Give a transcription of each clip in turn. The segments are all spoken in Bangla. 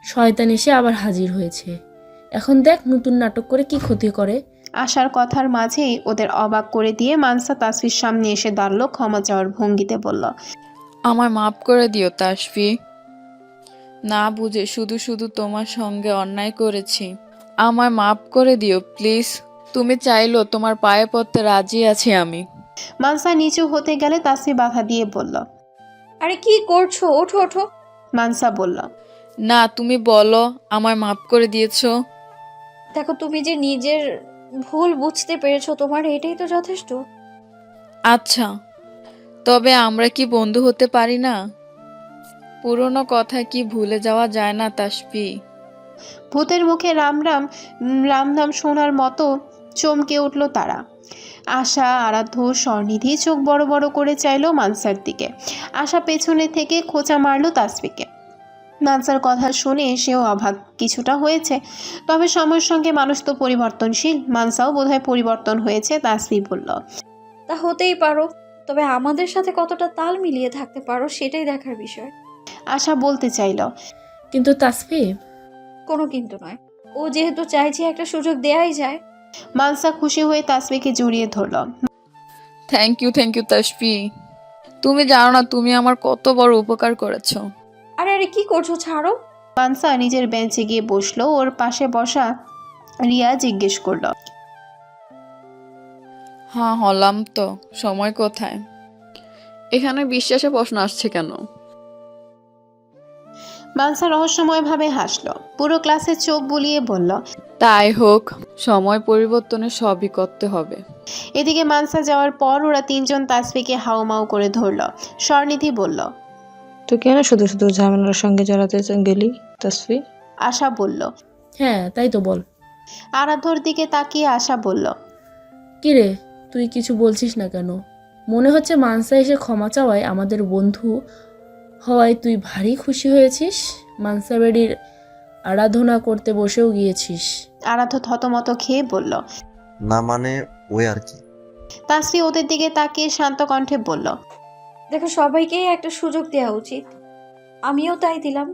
শয়তান এসে আবার হাজির হয়েছে। এখন দেখ নতুন নাটক করে কি ক্ষতি করে। আশার কথার মাঝেই ওদের অবাক করে দিয়ে মানসা তাসফির সামনে এসে দাঁড়ালো, ক্ষমা চাওয়ার ভঙ্গিতে বলল, আমায় মাফ করে দিও তাসফি, না বুঝে শুধু শুধু তোমার সঙ্গে অন্যায় করেছি। আমায় মাফ করে দিও প্লিজ। তুমি চাইলেও তোমার পায়ে পড়তে রাজি আছি আমি। মানসা নিচু হতে গেলে তাসফি বাধা দিয়ে বলল। আরে কি করছো, ওঠো ওঠো। মানসা বলল, না তুমি বলো আমায় মাফ করে দিয়েছো। দেখো তুমি যে নিজের ভুল বুঝতে পেরেছো, তোমার এটাই তো যথেষ্ট। আচ্ছা, তবে আমরা কি বন্ধু হতে পারি না? পুরনো কথা কি ভুলে যাওয়া যায় না তাসফি? ভূতের মুখে রাম রাম রাম নাম শোনার মতো চমকে উঠল তারা। আশা, আরাধ্য, স্বরনিধি চোখ বড় বড় করে চাইলো মানসার দিকে। আশা পেছনে থেকে খোঁচা মারলো তাসফিকে। মানসার কথা শুনে সেও অবাক কিছুটা হয়েছে, তবে সময়ের সঙ্গে মানুষ তো পরিবর্তনশীল, মানসাও বোধহয় পরিবর্তন হয়েছে। তাসফি বলল, তা হতেই পারো, তবে আমাদের সাথে কতটা তাল মিলিয়ে থাকতে পারো সেটাই দেখার বিষয়। আশা বলতে চাইল, কিন্তু তাসফি, কোনো কিন্তু নয়, ও যেহেতু চাইছে একটা সুযোগ দেয়াই যায়। মানসা খুশি হয়ে তাসফিকে জড়িয়ে ধরল। Thank you Tasfi. তুমি জানো না তুমি আমার কত বড় উপকার করেছো। আরে আরে কি করছো, ছাড়ো। মানসা নিজের বেঞ্চে গিয়ে বসলো। ওর পাশে বসা রিয়া জিজ্ঞেস করলো, হ্যাঁ হলাম তো, সময় কোথায়? এখানে বিশ্বাসে প্রশ্ন আসছে কেন? মানসা রহস্যময়ভাবে হাসলো, পুরো ক্লাসে চোখ বুলিয়ে বলল, তাই হোক, সময় পরিবর্তনে সবই করতে হবে। এদিকে মানসা যাওয়ার পর ওরা তিনজন তাসফিকে হাউমাউ করে ধরলো। স্বরনিধি বলল, তুই কেন শুধু শুধু ঝামেলার সঙ্গে জড়াতে গেলি তাসফি? আশা বলল। হ্যাঁ তাই তো বল। আরাধ্যর দিকে তাকিয়ে আশা বলল, কিরে, তুই কিছু বলছিস না কেন? মনে হচ্ছে মানসা এসে ক্ষমা চাওয়ায় আমাদের বন্ধু হওয়ায় তুই ভারী খুশি হয়েছিস। মানসা বেডির আরাধনা করতে বসেও গিয়েছিস। আরাধ্য থতমত খেয়ে বলল। না মানে ওই আর কি। তাসফি ওদের দিকে তাকিয়ে শান্ত কণ্ঠে বলল, দেখো সবাইকেই একটা সুযোগ দেওয়া উচিত, আমিও তাই দিলাম।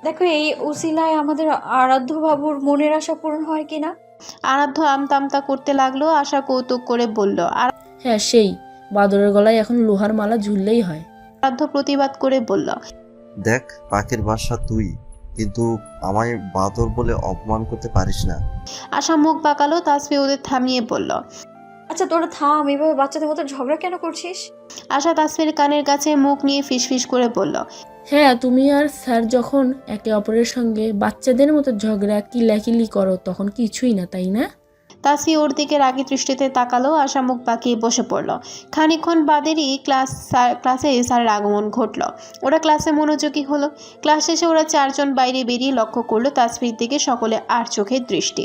দেখো এই উসিলায় আমাদের আরাধ্য বাবুর মনের আশা পূরণ হয় কিনা। আরাধ্য আমতামতা করতে লাগলো। আশা কৌতুক করে বলল। হ্যাঁ সেই বাদরের গলায় এখন লোহার মালা ঝুললেই হয়। আরাধ্য প্রতিবাদ করে বলল, দেখ পাখির বাসা তুই, কিন্তু আমায় বাদর বলে অপমান করতে পারিস না। আশা মুখ বাঁকালো। তাসফি ওদের থামিয়ে বলল, আচ্ছা তোরা থাম, এভাবে বাচ্চাদের মতো ঝগড়া কেন করছিস? আশা তাসফির কানের কাছে মুখ নিয়ে ফিসফিস করে বলল, হ্যাঁ তুমি আর স্যার যখন একে অপরের সঙ্গে বাচ্চাদের মতো ঝগড়া কিলাকিলি করো তখন কিছুই না, তাই না? তাসফি ওর দিকে রাগী দৃষ্টিতে তাকালো। আশা মুখ বাঁকিয়ে বসে পড়ল। খানিকক্ষণ বাদেরই ক্লাসে স্যারের আগমন ঘটল। ওরা ক্লাসে মনোযোগী হলো। ক্লাস শেষে ওরা চারজন বাইরে বেরিয়ে লক্ষ্য করলো তাসফির দিকে সকলে আর চোখের দৃষ্টি।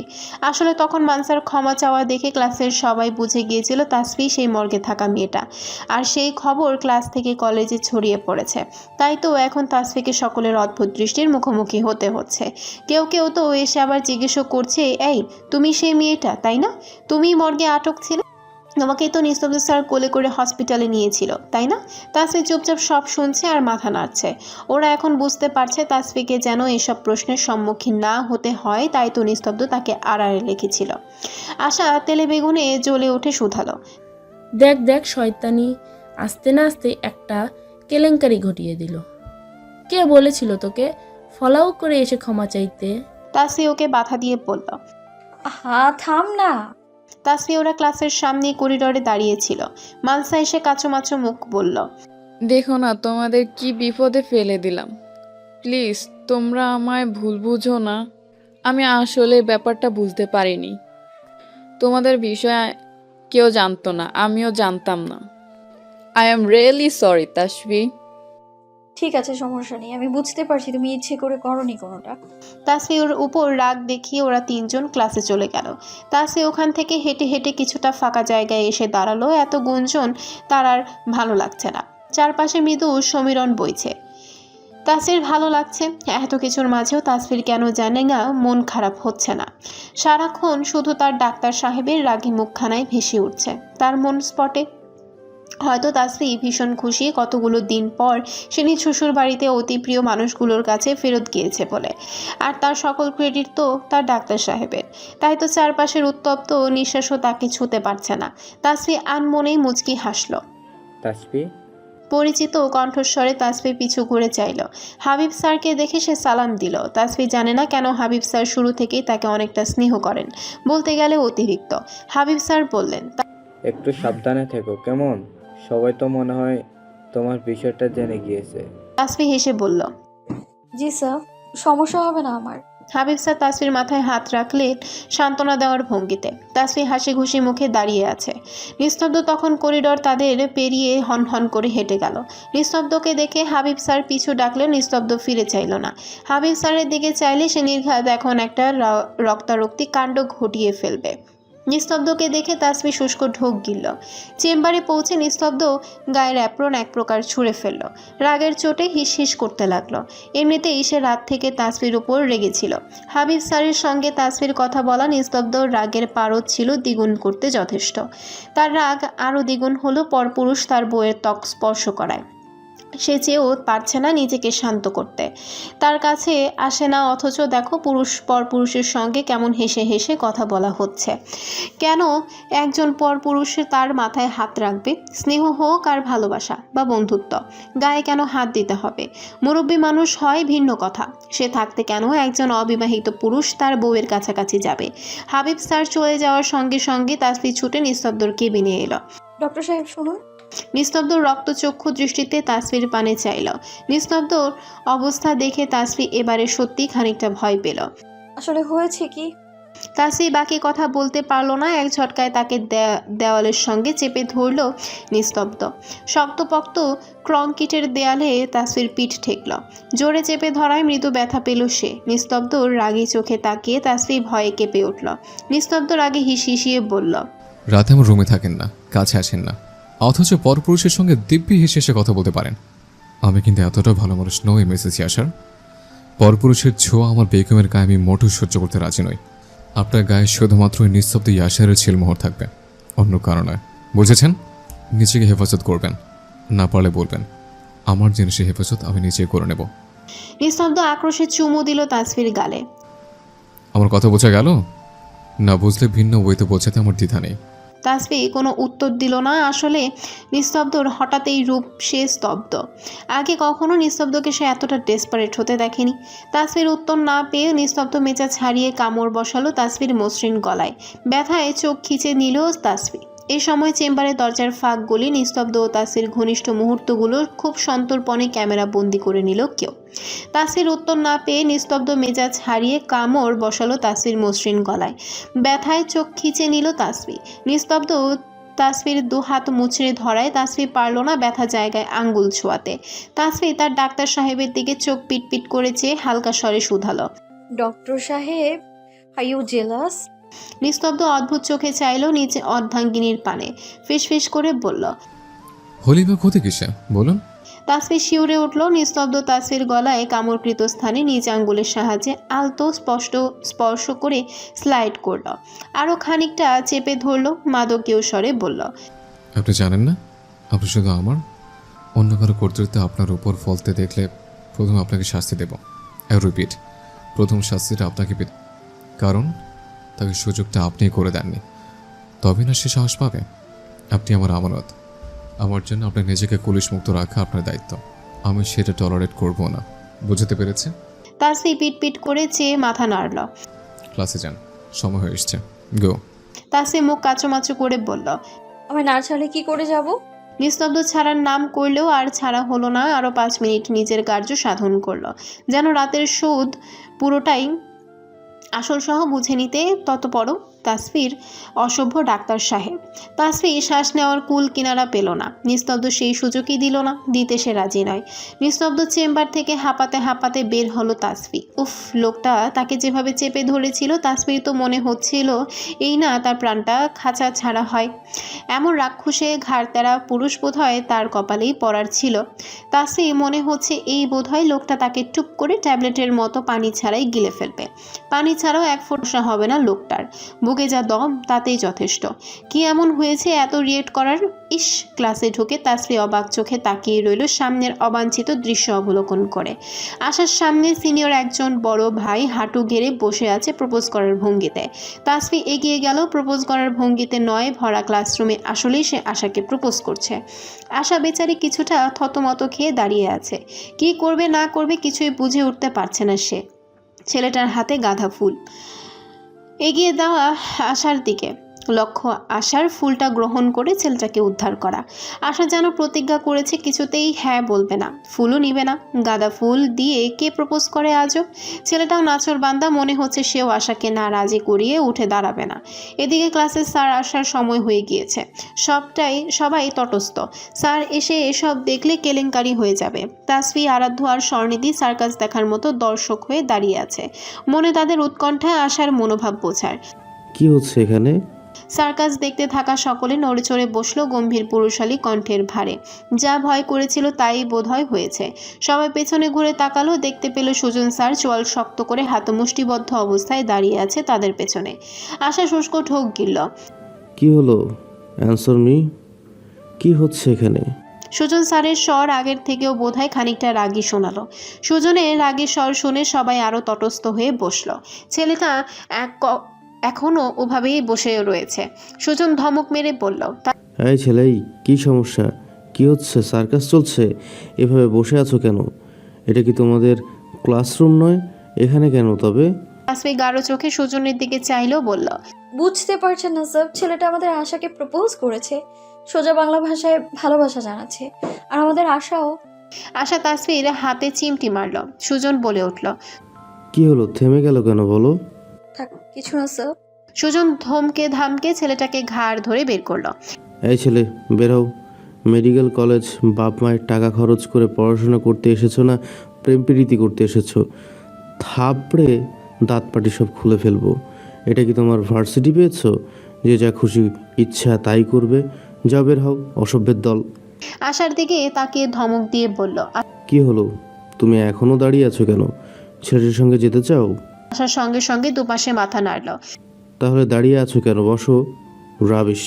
আসলে তখন মানসার ক্ষমা চাওয়া দেখে ক্লাসের সবাই বুঝে গিয়েছিল তাসফি সেই মর্গে থাকা মেয়েটা, আর সেই খবর ক্লাস থেকে কলেজে ছড়িয়ে পড়েছে। তাই তো এখন তাসফিকে সকলের অদ্ভুত দৃষ্টির মুখোমুখি হতে হচ্ছে। কেউ কেউ তো এসে আবার জিজ্ঞেসও করছে, এই তুমি সেই মেয়েটা তাই না? তুমি মর্গে আটক ছিলে, তোমাকে তো নিস্তব্ধ স্যার কোলে করে হসপিটালে নিয়েছিল তাই না? তাসফি চুপচাপ সব শুনছে আর মাথা নাড়ছে। ওরা এখন বুঝতে পারছে তাসফিকে যেন এসব প্রশ্নের সম্মুখীন না হতে হয়, তাই তো নিস্তব্ধ তাকে আড়ালে রেখেছিল। আশা তেলে বেগুনে জ্বলে উঠে শুধালো, দেখ দেখ শয়তানি আস্তে না আস্তে একটা কেলেঙ্কারি ঘটিয়ে দিল। কে বলেছিল তোকে ফলাও করে এসে ক্ষমা চাইতে? তাসফি ওকে বাধা দিয়ে বলল। থাম না। তাসফি ওরা ক্লাসের সামনে করিডোরে দাঁড়িয়েছিল। মানসা এসে কাঁচোমাচো মুখ বলল, দেখো না তোমাদের কি বিপদে ফেলে দিলাম। প্লিজ তোমরা আমায় ভুল বুঝো না, আমি আসলে ব্যাপারটা বুঝতে পারিনি। তোমাদের বিষয়ে কেউ জানতো না, আমিও জানতাম না। I am really sorry Tasfi. ঠিক আছে, সমস্যা নেই, আমি বুঝতে পারছি তুমি ইচ্ছে করে করনি কোনোটা। তাসফি ওর উপর রাগ দেখিয়ে ওরা তিনজন ক্লাসে চলে গেল। তাসফি ওখান থেকে হেঁটে হেঁটে কিছুটা ফাঁকা জায়গায় এসে দাঁড়ালো। এত গুঞ্জন তার আর ভালো লাগছে না। চারপাশে মৃদু সমীরণ বইছে। তাসফির ভালো লাগছে। এত কিছুর মাঝেও তাসফির কেন জানে না মন খারাপ হচ্ছে না। সারাক্ষণ শুধু তার ডাক্তার সাহেবের রাগী মুখখানায় ভেসে উঠছে তার মন স্পটে। হয়তো তাসফি ভীষণ খুশি কতগুলো দিন পর সে নিজ শ্বশুর বাড়িতে অতি প্রিয় মানুষগুলোর কাছে ফেরত গিয়েছে বলে। আর তার সকল ক্রেডিট তো তার ডাক্তার সাহেবের। তাই তো চারপাশের উত্তপ্ত নিঃশ্বাসও তাকে ছুঁতে পারছে না। তাসফি আনমনেই মুচকি হাসল। তাসফি, পরিচিত কণ্ঠস্বরে তাসফি পিছু ঘুরে চাইল। হাবিব স্যারকে দেখে সে সালাম দিল। তাসফি জানে না কেন হাবিব স্যার শুরু থেকেই তাকে অনেকটা স্নেহ করেন, বলতে গেলে অতিরিক্ত। হাবিব স্যার বললেন, একটু সাবধানে থেকো কেমন? সবাই তো মনে হয় তোমার বিষয়টা জেনে গিয়েছে। তাসফি হেসে বলল, জি স্যার, সমস্যা হবে না আমার। হাবিব স্যার তাসফির মাথায় হাত রাখলেন সান্ত্বনা দেওয়ার ভঙ্গিতে। তাসফি হাসি খুশি মুখে দাঁড়িয়ে আছে। নিস্তব্ধ তখন করিডর তাদের পেরিয়ে হন হন করে হেঁটে গেল। নিস্তব্ধকে দেখে হাবিব স্যার পিছু ডাকলেও নিস্তব্ধ ফিরে চাইল না। হাবিব স্যারের দিকে চাইলে সে নির্ঘাত এখন একটা রক্তারক্তি কাণ্ড ঘটিয়ে ফেলবে। নিস্তব্ধকে দেখে তাসফি শুষ্ক ঢোক গিলল। চেম্বারে পৌঁছে নিস্তব্ধ গায়ের অ্যাপ্রন এক প্রকার ছুঁড়ে ফেলল। রাগের চোটে হিস হিস করতে লাগলো। এমনিতেই সে রাত থেকে তাসফির উপর রেগেছিল। হাবিব স্যারের সঙ্গে তাসফির কথা বলা নিস্তব্ধ রাগের পারদ ছিল দ্বিগুণ করতে যথেষ্ট। তার রাগ আরও দ্বিগুণ হলো পরপুরুষ তার বউয়ের ত্বক স্পর্শ করায়। সে চেয়েও পারছে না নিজেকে শান্ত করতে। তার কাছে আসে না, অথচ দেখো পরপুরুষের সঙ্গে কেমন হেসে হেসে কথা বলা হচ্ছে। কেন একজন পরপুরুষে তার মাথায় হাত রাখবে? স্নেহ হোক আর ভালোবাসা বা বন্ধুত্ব, গায়ে কেন হাত দিতে হবে? মুরব্বী মানুষ হয় ভিন্ন কথা, সে থাকতে কেন একজন অবিবাহিত পুরুষ তার বউয়ের কাছাকাছি যাবে? হাবিব স্যার চলে যাওয়ার সঙ্গে সঙ্গে তাসফি ছুটে নিস্তব্ধর কেবিনে এলো। ডক্টর সাহেব শুনুন। নিস্তব্ধ রক্তচক্ষু দৃষ্টিতে তাসফির পানে চাইল। নিস্তব্ধর অবস্থা দেখে তাসফি এবারে সত্যি খানিকটা ভয় পেল। আসলে হয়েছে কি? তাসফি বাকি কথা বলতে পারলো না। এক ঝটকায় তাকে দেওয়ালের সঙ্গে চেপে ধরল নিস্তব্ধ। শক্তপোক্ত কংক্রিটের দেয়ালে তাসফির পিঠ ঠেকল। জোরে চেপে ধরায় মৃদু ব্যথা পেল সে। নিস্তব্ধর রাগী চোখে তাকিয়ে তাসফি ভয়ে কেঁপে উঠল। নিস্তব্ধ রাগে হিসিয়ে বলল, রাতে আমার রুমে থাকেন না, কাছে আসেন না, অথচ পরপুরুষের সঙ্গে দিব্যি হেসে হেসে কথা বলতে পারেন। আমি কিন্তু এতটা ভালো মানুষ নই মিসেস ইয়াসার। পরপুরুষের ছোঁয়া আমার বেগমের গায়ে আমি মোটেও সহ্য করতে রাজি নই। আপনার গায়ে শুধুমাত্র ওই নিস্তব্ধ ইয়াসারের ছিলমোহর থাকবে, অন্য কারণ নয়। বুঝেছেন? নিজেকে হেফাজত করবেন, না পারলে বলবেন। আমার জিনিসের হেফাজত আমি নিজে করে নেব। নিস্তব্ধ আক্রোশে চুমু দিল তাসফির গালে। আমার কথা বোঝা গেল? না বুঝলে ভিন্ন ওয়েতে বোঝাতে আমার দ্বিধা নেই। তাসফি কোনো উত্তর দিল না। আসলে নিস্তব্ধর হঠাৎই রূপ সে স্তব্ধ। আগে কখনো নিস্তব্ধকে সে এতটা ডেসপারেট হতে দেখেনি। তাসফির উত্তর না পেয়ে নিস্তব্ধ মেজাজ হারিয়ে কামড় বসালো তাসফির মসৃণ গলায়। ব্যথায় চোখ খিচে নিল তাসফি। এ সময় চেম্বারের দরজার ফাঁক গলি নিস্তব্ধ ও তাসফির ঘনিষ্ঠ মুহূর্তগুলো খুব সন্তর্পণে ক্যামেরা বন্দি করে নিল কেউ। তাসফির উত্তর না পেয়ে নিস্তব্ধ মেজাজ হারিয়ে কামড় বসালো তাসফির মসৃণ গলায়। ব্যথায় চোখ খিচে নিল তাসফি। নিস্তব্ধ তাসফির দু হাত মুচড়ে ধরায় তাসফি পারল না ব্যথা জায়গায় আঙ্গুল ছোঁয়াতে। তাসফি তার ডাক্তার সাহেবের দিকে চোখ পিটপিট করে চেয়ে হালকা স্বরে শুধালো, ডক্টর সাহেব, আর ইউ জেলাস? নিস্তব্ধ অদ্ভুত চোখে চাইল নিচে অর্ধাঙ্গিনীর পানে। ফিসফিস করে বলল, হলি বা ক্ষতি কিসে বলুন? তাসফি শিউরে উঠল। নিস্তব্ধ তাসফির গলায় কামড়কৃত স্থানে নিজ আঙ্গুলের সাহায্যে আলতো স্পর্শ করে স্লাইড করল। আরও খানিকটা চেপে ধরল। মাদকীয় স্বরে বলল, আপনি জানেন না, আপনি শুধু আমার, অন্য কারো কর্তৃত্বে আপনার উপর ফলতে দেখলে প্রথম আপনাকে শাস্তি দেব। রিপিট, প্রথম শাস্তিটা আপনাকে পেতে, কারণ তাকে সুযোগটা আপনি করে দেননি। তবে না সে সাহস পাবে। আপনি আমার আমানত। আমার জন্য আপনার নিজেকে পুলিশমুক্ত রাখা আপনার দায়িত্ব। আমি সেটা টলারেট করব না। বুঝতে পেরেছে? তাসফি পিট করে চেয়ে মাথা নাড়ল। ক্লাসে যান, সময় হয়ে এসছে। গো। তাসফি মুখ কাচুমাচু করে বলল, আমি না ছাড়লে কি করে যাব? নিস্তব্ধ ছাড়ার নাম করলেও আর ছাড়া হলো না। আরও 5 মিনিট নিজের কার্য সাধন করল, যেন রাতের সুদ পুরোটাই আসল সহ বুঝে নিতে তৎপর তাসফির অসভ্য ডাক্তার সাহেব। তাসফি শ্বাস নেওয়ার কুল কিনারা পেল না। নিস্তব্ধ সেই সুযোগই দিল না, দিতে সে রাজি নয়। নিস্তব্ধ চেম্বার থেকে হাঁপাতে হাঁপাতে বের হলো তাসফি। উফ, লোকটা তাকে যেভাবে চেপে ধরেছিল তাসফির তো মনে হচ্ছিল এই না তার প্রাণটা খাঁচা ছাড়া হয়। এমন রাক্ষসে ঘাড়তেরা পুরুষ বোধহয় তার কপালেই পড়ার ছিল। তাসফি মনে হচ্ছে এই বোধহয় লোকটা তাকে টুপ করে ট্যাবলেটের মতো পানি ছাড়াই গিলে ফেলবে। পানি ছাড়াও এক ফোঁটা হবে না লোকটার। বুকে যা দম তাতেই যথেষ্ট। কি এমন হয়েছে এত রিয়েক্ট করার? ইস! ক্লাসে ঢুকে তাসফি অবাক চোখে তাকিয়ে রইল সামনের অবাঞ্ছিত দৃশ্য অবলোকন করে। আশার সামনে সিনিয়র একজন বড় ভাই হাঁটু গেড়ে বসে আছে প্রপোজ করার ভঙ্গিতে। তাসফি এগিয়ে গেল। প্রপোজ করার ভঙ্গিতে নয়, ভরা ক্লাসরুমে আসলেই সে আশাকে প্রপোজ করছে। আশা বেচারি কিছুটা থতমত খেয়ে দাঁড়িয়ে আছে। কি করবে না করবে কিছুই বুঝে উঠতে পারছে না সে। ছেলেটার হাতে গাঁদা ফুল এগিয়ে দেওয়া আশার দিকে, লক্ষ্য আশার ফুলটা গ্রহণ করে ছেলেটাকে উদ্ধার করা। আশা যেন প্রতিজ্ঞা করেছে কিছুতেই হ্যাঁ বলবে না, ফুলও নিবে না। গাঁদা ফুল দিয়ে কে প্রপোজ করে আজও? ছেলেটাও নাচর বান্দা, মনে হচ্ছে সেও আশাকে না রাজি করিয়ে উঠে দাঁড়াবে না। এদিকে ক্লাসের স্যার আসার সময় হয়ে গিয়েছে। সবাই তটস্থ। স্যার এসে এসব দেখলে কেলেঙ্কারি হয়ে যাবে। তাসফি, আরাধ্য আর স্বর্ণিধি সার্কাস দেখার মতো দর্শক হয়ে দাঁড়িয়ে আছে। মনে তাদের উৎকণ্ঠায় আশার মনোভাব বোঝার। কি হচ্ছে এখানে? সার্কাস দেখতে থাকা সকলে নড়েচড়ে বসলো গম্ভীর পুরুষালী কণ্ঠের ভারে। যা ভয় করেছিল তাই বোধহয় হয়েছে। সবাই পেছনে ঘুরে তাকালো, দেখতে পেল সুজন স্যার চোয়াল শক্ত করে হাতমুষ্টিবদ্ধ অবস্থায় দাঁড়িয়ে আছে তাদের পেছনে। আশা শুষ্ক ঢোক গিলল। কি হলো? Answer me. কি হচ্ছে এখানে? সুজন স্যারের স্বর আগের থেকেও বোধহয় খানিকটা রাগী শোনালো। সুজনের রাগী স্বর শুনে সবাই আরো তটস্থ হয়ে বসলো। ছেলেটা এখনো ওভাবেই বসে রয়েছে। সুজন ধমক মেরে বলল, এই ছেলেই, কি সমস্যা? কি হচ্ছে? সার্কাস চলছে? এভাবে বসে আছো কেন? এটা কি তোমাদের ক্লাসরুম নয়? এখানে কেন তবে? তাসফি গাঢ় চোখে সুজনের দিকে চাইলো, বলল, বুঝতে পারছেন না স্যার, ছেলেটা আমাদের আশাকে প্রপোজ করেছে, সোজা বাংলা ভাষায় ভালোবাসা জানাচ্ছে। আর আমাদের আশাও। আশা তাসফির হাতে চিমটি মারল। সুজন বলে উঠল, কি হলো? থেমে গেল কেন বলো? থাক, কিছু না স্যার। সুজন ধমকে ধামকে ছেলেটাকে ঘাড় ধরে বের করলো। এই ছেলে, বের হও। মেডিকেল কলেজ বাপ মায়ের টাকা খরচ করে পড়াশোনা করতে এসেছো না প্রেম প্রীতি করতে এসেছো? থাপড়ে দাঁত পাটি সব খুলে ফেলবো। এটা কি তোমার ভার্সিটি পেয়েছো যে যা খুশি ইচ্ছা তাই করবে? যাও, বের হও, অসভ্যের দল। আশার দিকে তাকিয়ে ধমক দিয়ে বলল, কি হলো? তুমি এখনো দাঁড়িয়ে আছো কেন? ছেলের সঙ্গে যেতে চাও? আশার সঙ্গে সঙ্গে দুপাশে মাথা নাড়ল। তাহলে দাঁড়িয়ে আছো কেন? বসো। রাবিশ।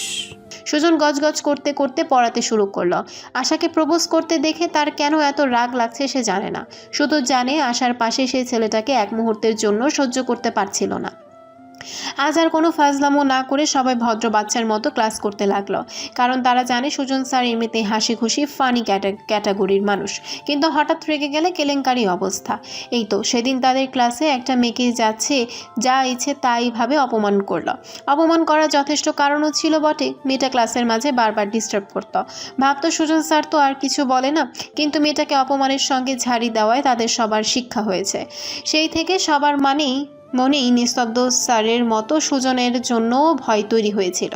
সুজন গজগজ করতে করতে পড়াতে শুরু করলো। আশাকে প্রপোজ করতে দেখে তার কেন এত রাগ লাগছে সে জানে না। শুধু জানে আশার পাশে সেই ছেলেটাকে এক মুহূর্তের জন্য সহ্য করতে পারছিল না। আজ আর কোনো ফাজলামো না করে সবাই ভদ্র বাচ্চার মতো ক্লাস করতে লাগলো। কারণ তারা জানে সুজন স্যার এমনিতেই হাসি খুশি ফানি ক্যাটাগরির মানুষ, কিন্তু হঠাৎ রেগে গেলে কেলেঙ্কারি অবস্থা। এই তো সেদিন তাদের ক্লাসে একটা মেয়েকে যা ইচ্ছে তাই ভাবে অপমান করলো। অপমান করার যথেষ্ট কারণও ছিল বটে। মেয়েটা ক্লাসের মাঝে বারবার ডিস্টার্ব করতো। ভাবতো সুজন স্যার তো আর কিছু বলে না, কিন্তু মেয়েটাকে অপমানের সঙ্গে ঝাড়ি দেওয়ায় তাদের সবার শিক্ষা হয়েছে। সেই থেকে সবার মনেই নিস্তব্ধ স্যারের মতো সুজনের জন্য ভয় তৈরি হয়েছিল।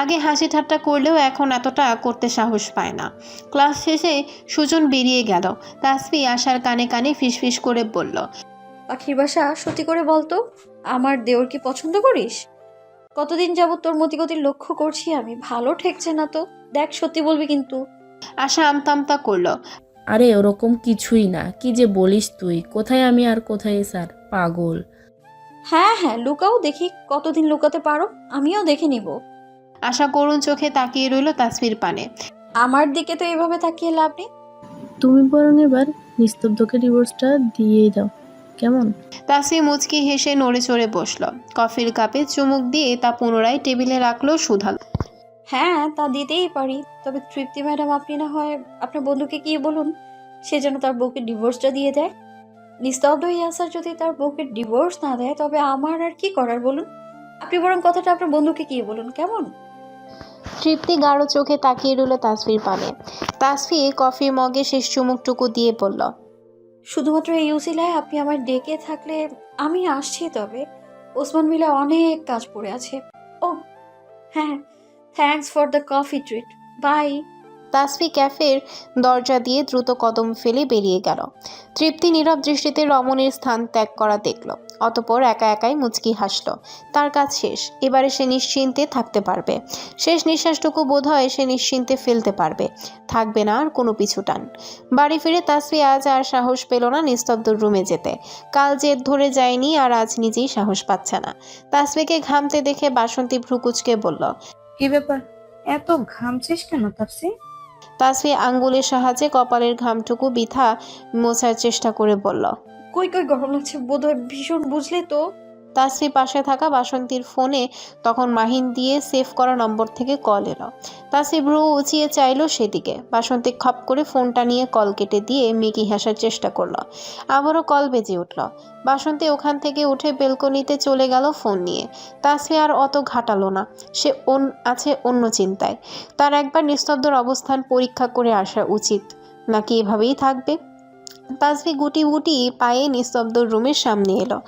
আগে হাসি ঠাট্টা করলেও এখন এতটা করতে সাহস পায় না। ক্লাস শেষে সুজন বেরিয়ে গেল। তাসফি আশার কানে কানে ফিসফিস করে বলল, পাখির বাসা, সত্যি করে বলতো, আমার দেওর কি পছন্দ করিস? কতদিন যাবত তোর মতিগতি লক্ষ্য করছি আমি, ভালো ঠেকছে না তো। দেখ, সত্যি বলবি কিন্তু। আশা আমতামতা করলো। আরে ওরকম কিছুই না, কি যে বলিস তুই, কোথায় আমি আর কোথায় স্যার, পাগল। হ্যাঁ হ্যাঁ, লুকাও দেখি, কতদিন লুকাতে পারো, আমিও দেখে নিব। আশা করুণ চোখে তাকিয়ে রইল তাসফির পানে। আমার দিকে তো এভাবে তাকিয়ে লাভ নেই। তুমি বরং এবার নিস্তব্ধকে ডিভোর্সটা দিয়েই দাও, কেমন? তাসফি মুচকি হেসে নড়ে চড়ে বসলো। কফির কাপে চুমুক দিয়ে তা পুনরায় টেবিলে রাখলো, শুধালো, হ্যাঁ, তা দিতেই পারি, তবে তৃপ্তি ম্যাডাম, আপনি না হয় আপনার বন্ধুকে গিয়ে বলুন সে যেন তার বউকে ডিভোর্সটা দিয়ে দেয়। নিস্তব্ধ ইয়াসার যদি তার বউকে ডিভোর্স না দেয় তবে আমার আর কি করার বলুন। আপনি বরং কথাটা আপনার বন্ধুকে গিয়ে বলুন, কেমন? তৃপ্তি গাঢ় চোখে তাকিয়ে রইল তাসফির পানে। তাসফি কফির মগে শেষ চুমুকটুকু দিয়ে বলল, শুধুমাত্র এই উসিলায় আপনি আমার ডেকে থাকলে আমি আসছি, তবে ওসমান মিলে অনেক কাজ পড়ে আছে। ও হ্যাঁ, thanks for the coffee treat, bye. Tasfi ক্যাফের দরজা দিয়ে দ্রুত কদম ফেলে বেরিয়ে গেল। তৃপ্তি নীরব দৃষ্টিতে রমণীর স্থান ত্যাগ করা দেখল, অতঃপর একা একাই মুচকি হাসল। তার কাজ শেষ, এবারে সে নিশ্চিন্তে থাকতে পারবে। শেষ নিঃশ্বাসটুকু বোধহয় সে নিশ্চিন্তে ফেলতে পারবে, থাকবে না আর কোনো পিছুটান। বাড়ি ফিরে তাসফি আজ আর সাহস পেল না নিস্তব্ধ রুমে যেতে। কাল জেদ ধরে যায়নি, আর আজ নিজেই সাহস পাচ্ছে না। তাসফিকে ঘামতে দেখে বাসন্তী ভ্রুকুচকে বলল, কি ব্যাপার, এত ঘামছিস কেন তাপসি? তাসফি আঙ্গুলের সাহায্যে কপালের ঘামটুকু বৃথা মোছার চেষ্টা করে বলল, কই কই গরম লাগছে বোধহয় ভীষণ, বুঝলে তো। তাসফি পাশে থাকা বাসন্তীর ফোনে তখন মাহিন দিয়ে সেভ করা নম্বর থেকে কল এলো। তাসফি ভ্রু উঁচিয়ে চাইলো সেদিকে। বাসন্তী খপ করে ফোনটা নিয়ে কল কেটে দিয়ে মেকি হাসার চেষ্টা করলো। আবারও কল বেজে উঠল। বাসন্তী ওখান থেকে উঠে বেলকনিতে চলে গেল ফোন নিয়ে। তাসফি আর অত ঘাটালো না, সে আছে অন্য চিন্তায়। তার একবার নিস্তব্ধর অবস্থান পরীক্ষা করে আসা উচিত, নাকি এভাবেই থাকবে। তাসফি গুটি গুটি পায়ে নিস্তব্ধ রুমের সামনে এলো।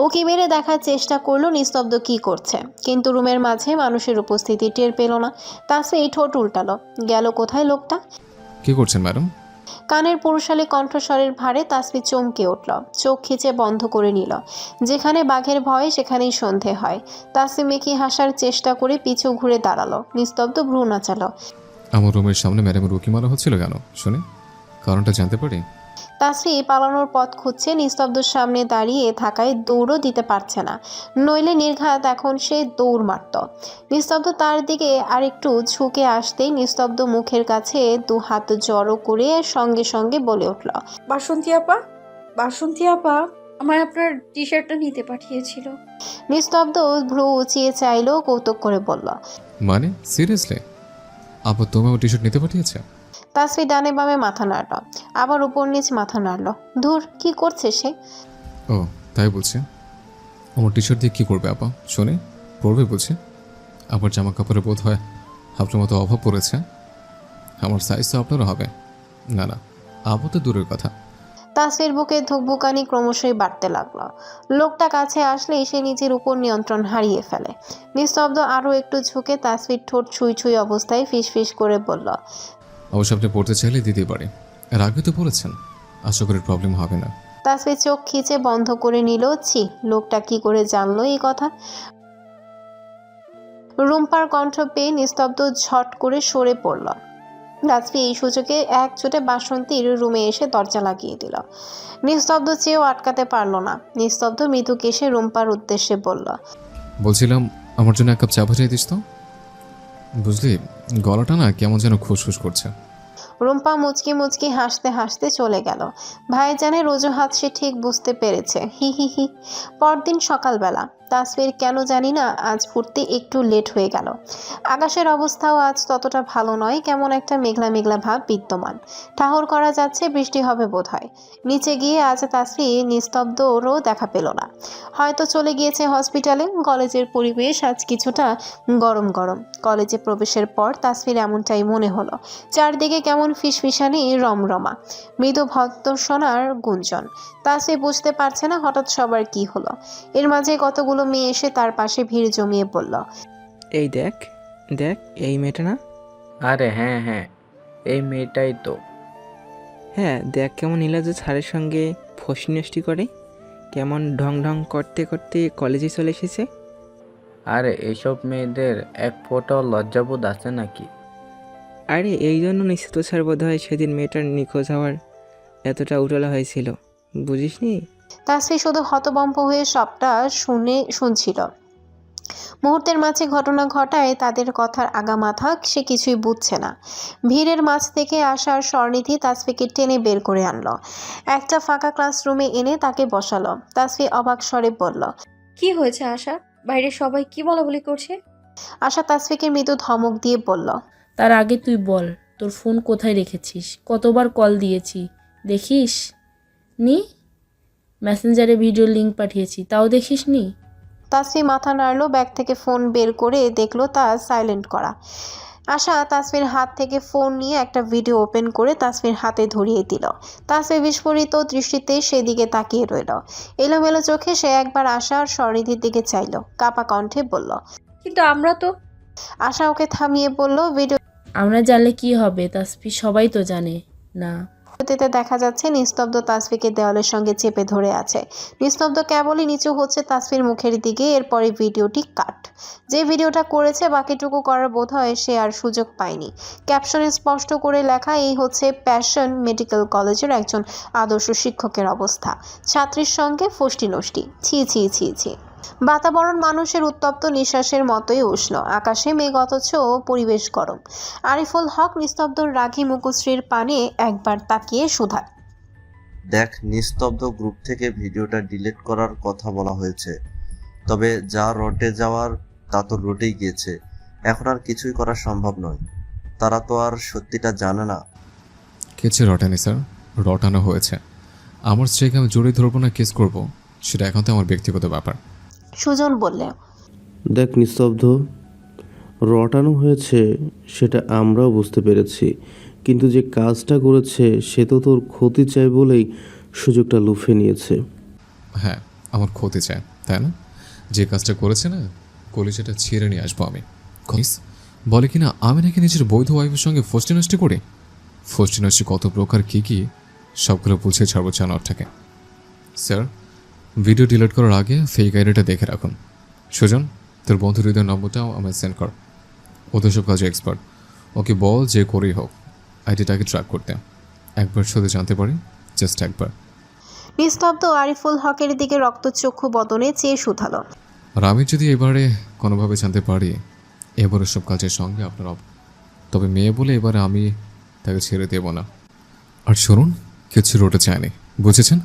ওকে মেরে দেখার চেষ্টা করলো নিস্তব্ধ কি করছে, কিন্তু রুমের মাঝে মানুষের উপস্থিতি টের পেল না। তাসফি ঠোঁট উল্টালো, গেল কোথায় লোকটা? কি করছেন ম্যাডাম? কানের পুরুষালী কণ্ঠস্বরের ভারে তাসফি চমকে উঠল, চোখ খিচে বন্ধ করে নিল। যেখানে বাঘের ভয় সেখানেই সন্ধে হয়। তাসফি মেকি হাসার চেষ্টা করে পিছু ঘুরে দাঁড়ালো, নিস্তব্ধ ভ্রু নাচালো। আমার রুমের সামনে ম্যাডামের উকি মারা হচ্ছিল কেন শুনে? কারণটা জানতে পারি? তাসফি পালানোর পথ খুঁজছে, নিস্তব্ধর সামনে দাঁড়িয়ে থাকায় দৌড়ও দিতে পারছে না, নইলে নির্ঘাত এখন সে দৌড় মারত। নিস্তব্ধ তার দিকে আরেকটু ঝুঁকে আসতেই নিস্তব্ধ মুখের কাছে দু হাত জড়ো করে সঙ্গে সঙ্গে বলে উঠল, বাসন্তী আপা, বাসন্তী আপা আমার আপনার টি শার্টটা নিতে পাঠিয়েছিল। নিস্তব্ধ ভ্রু উঁচিয়ে চাইলো, কৌতুক করে বলল, মানে সিরিয়াসলি? আবার তুমি আমার টি শার্ট নিতে পাঠিয়েছে? তাসফি ডানে বামে মাথা নাড়ল, আবার উপর নিচ মাথা নাড়ল। ধুর, কি করছে সে? ও তাই বলছে? আমার টি শার্ট দিয়ে কী করবে আপা শুনে? পরবে বলছে? আবার জামা কাপড়ে বোধ হয় আপনার মতো অভাব পড়েছে। আমার সাইজ তো আপনারও হবে। না না, আপা তো দূরের কথা। তাসফির বুকে ধুকভুকানি ক্রমশই বাড়তে লাগলো। লোকটা কাছে আসলেই সে নিজের উপর নিয়ন্ত্রণ হারিয়ে ফেলে। নিস্তব্ধ আরও একটু ঝুঁকে তাসফির ঠোঁট ছুঁই ছুঁই অবস্থায় ফিসফিস করে বলল, অবশ্য আপনি পড়তে চাইলে দিতেই পারে, এর আগে তো পড়েছেন, আশা করি প্রবলেম হবে না। তাসফির চোখ খিচে বন্ধ করে নিল। ছি, লোকটা কি করে জানলো এই কথা? রুম্পার কণ্ঠ পেয়ে নিস্তব্ধ ঝট করে সরে পড়ল। তাসফি এই সুযোগে এক চোটে বাসন্তীর রুমে এসে দরজা লাগিয়ে দিল। নিস্তব্ধ চেয়েও আটকাতে পারল না। নিস্তব্ধ মৃদু কেশে রুম্পার উদ্দেশ্যে বলল, বলছিলাম আমার জন্য এক কাপ চা পাঠিয়ে দিস তো। বুঝলি, গলাটা না কেমন যেন খুশখুশ করছে। রুম্পা মুচকি মুচকি হাসতে হাসতে চলে গেল। ভাইজানের অজুহাত সে ঠিক বুঝতে পেরেছে। হি হি হি। পরদিন সকালবেলা তাসফির কেন জানি না আজ ফুটতে একটু লেট হয়ে গেল। আকাশের অবস্থাও আজ ততটা ভালো নয়, কেমন একটা মেঘলা মেঘলা ভাব বিদ্যমান। ঠাহর করা যাচ্ছে বৃষ্টি হবে বোধহয়। নিচে গিয়ে আজ তাসফি নিস্তব্ধরও দেখা পেল না। হয়তো চলে গিয়েছে হসপিটালে। কলেজের পরিবেশ আজ কিছুটা গরম গরম। কলেজে প্রবেশের পর তাসফির এমনটাই মনে হলো। চারদিকে কেমন ফিসফিসানি রমরমা, মৃদু ভর্ৎসনার গুঞ্জন। তাসফি বুঝতে পারছে না হঠাৎ সবার কি হলো। এর মাঝে কতগুলো মেয়ে এসে তার পাশে ভিড় জমিয়ে পড়ল। এই দেখ দেখ, এই মেয়েটা না? আরে হ্যাঁ হ্যাঁ, এই মেয়েটাই তো। হ্যাঁ, দেখ কেমন নীলাজ স্যারের সঙ্গে ফষ্টি করে, কেমন ঢং ঢং করতে করতে কলেজে চলে এসেছে। আরে এইসব মেয়েদের এক ফোঁটাও লজ্জাবোধ আছে নাকি? আরে এই জন্য নিশ্চিত স্যার বোধ হয় সেদিন মেয়েটার নিখোঁজ হওয়ার এতটা উতলা হয়েছিল, বুঝিসনি? তাসফি শুধু হতবম্ব হয়ে সবটা শুনছিল। মুহূর্তের মাঝে ঘটনা ঘটায় তাদের কথার আগামাথা সে কিছুই বুঝছে না। ভিড়ের মাঝ থেকে আসার স্বরনিধি তাসফিকে টেনে বের করে আনলো। একটা ফাঁকা ক্লাসরুমে এনে তাকে বসালো। তাসফি অবাক স্বরে বলল, কি হয়েছে আশা? বাইরে সবাই কি বলাবলি করছে? আশা তাসফিকে মৃদু ধমক দিয়ে বলল, তার আগে তুই বল, তোর ফোন কোথায় রেখেছিস? কতবার কল দিয়েছি, দেখিস নি? মেসেঞ্জারে ভিডিও লিংক পাঠিয়েছি, তাও দেখিস নি? তাসফি মাথা নাড়লো, ব্যাগ থেকে ফোন বের করে দেখলো তা সাইলেন্ট করা। আশা তাসফির হাত থেকে ফোন নিয়ে একটা ভিডিও ওপেন করে তাসফির হাতে ধরিয়ে দিল। তাসফি বিস্ফোরিত দৃষ্টিতে সেদিকে তাকিয়ে রইল। এলোমেলো চোখে সে একবার আশা আর স্বরনিধির দিকে চাইল, কাপা কণ্ঠে বলল, কিন্তু আমরা তো। আশা ওকে থামিয়ে বলল, ভিডিও আমরা জানলে কি হবে তাসফি, সবাই তো জানে না। ভিডিওতে দেখা যাচ্ছে নিস্তব্ধ তাসফিকে দেওয়ালের সঙ্গে চেপে ধরে আছে। নিস্তব্ধ কেবলই নিচু হচ্ছে তাসফির মুখের দিকে। এরপরে ভিডিওটি কাট। যে ভিডিওটা করেছে বাকিটুকু করার বোধ হয় সে আর সুযোগ পায়নি। ক্যাপশনে স্পষ্ট করে লেখা, এই হচ্ছে প্যাশন মেডিকেল কলেজের একজন আদর্শ শিক্ষকের অবস্থা, ছাত্রীর সঙ্গে ফষ্টি নষ্টি, ছি ছি ছি ছি। বাতাবরণ মানুষের উত্তপ্ত নিঃশ্বাসের মতোই উষ্ণ, আকাশে মেঘ অথচ পরিবেশ গরম। আরিফুল হক নিস্তব্ধ রাগী মুখশ্রীর পানে একবার তাকিয়ে শুধায়, দেখ, নিস্তব্ধ গ্রুপ থেকে ভিডিওটা ডিলিট করার কথা বলা হয়েছে, তবে যা রটে যাওয়ার তা তো রটেই গিয়েছে, এখন আর কিছুই করা সম্ভব নয়। তারা তো আর সত্যিটা জানে না। কিছু রটানি স্যার, রটানো হয়েছে। আমার স্ত্রীকে আমি জড়িয়ে ধরবো না কেস করব, সেটা এখন তো আমার ব্যক্তিগত ব্যাপার। সুজন বললে, দেখ নিস্তব্ধ, রটানো হয়েছে সেটা আমরাও বুঝতে পেরেছি, কিন্তু যে কাজটা করেছে সে তো তোর ক্ষতি চায় বলেই সুযোগটা লুফে নিয়েছে। হ্যাঁ, আমার ক্ষতি চায়, তাই না? যে কাজটা করেছে না, কলিজাটা ছিঁড়ে নিয়ে আসবো আমি। বলে কিনা আমি নাকি নিজের বৈধ ওয়াইফের সঙ্গে ফষ্টি নষ্টি করি। ফষ্টি নষ্টি কত প্রকার কী কী সবগুলো বুঝিয়ে ছাড়বো জানোয়ারটাকে। স্যার, ভিডিও ডিলিট করার আগে ফেক আইডিটা দেখে রাখুন। সুজন, তোর বন্ধু হৃদয়ের নম্বরটাও আমায় সেন্ড কর। ওদের সব কাজে এক্সপার্ট, ওকে বল যে করেই হোক আইডিটাকে ট্র্যাক করতে। একবার শুধু জানতে পারি, জাস্ট একবার। নিস্তব্ধ আরিফুল হকের দিকে রক্তচক্ষু বদনে চেয়ে শুধালো, আর আমি যদি এবারে কোনোভাবে জানতে পারি এবারে সব কাজের সঙ্গে আপনার তবে মেয়ে বলে এবারে আমি তাকে ছেড়ে দেব না। আর শুনুন, কিছু রোটে চায়নি, বুঝেছেন?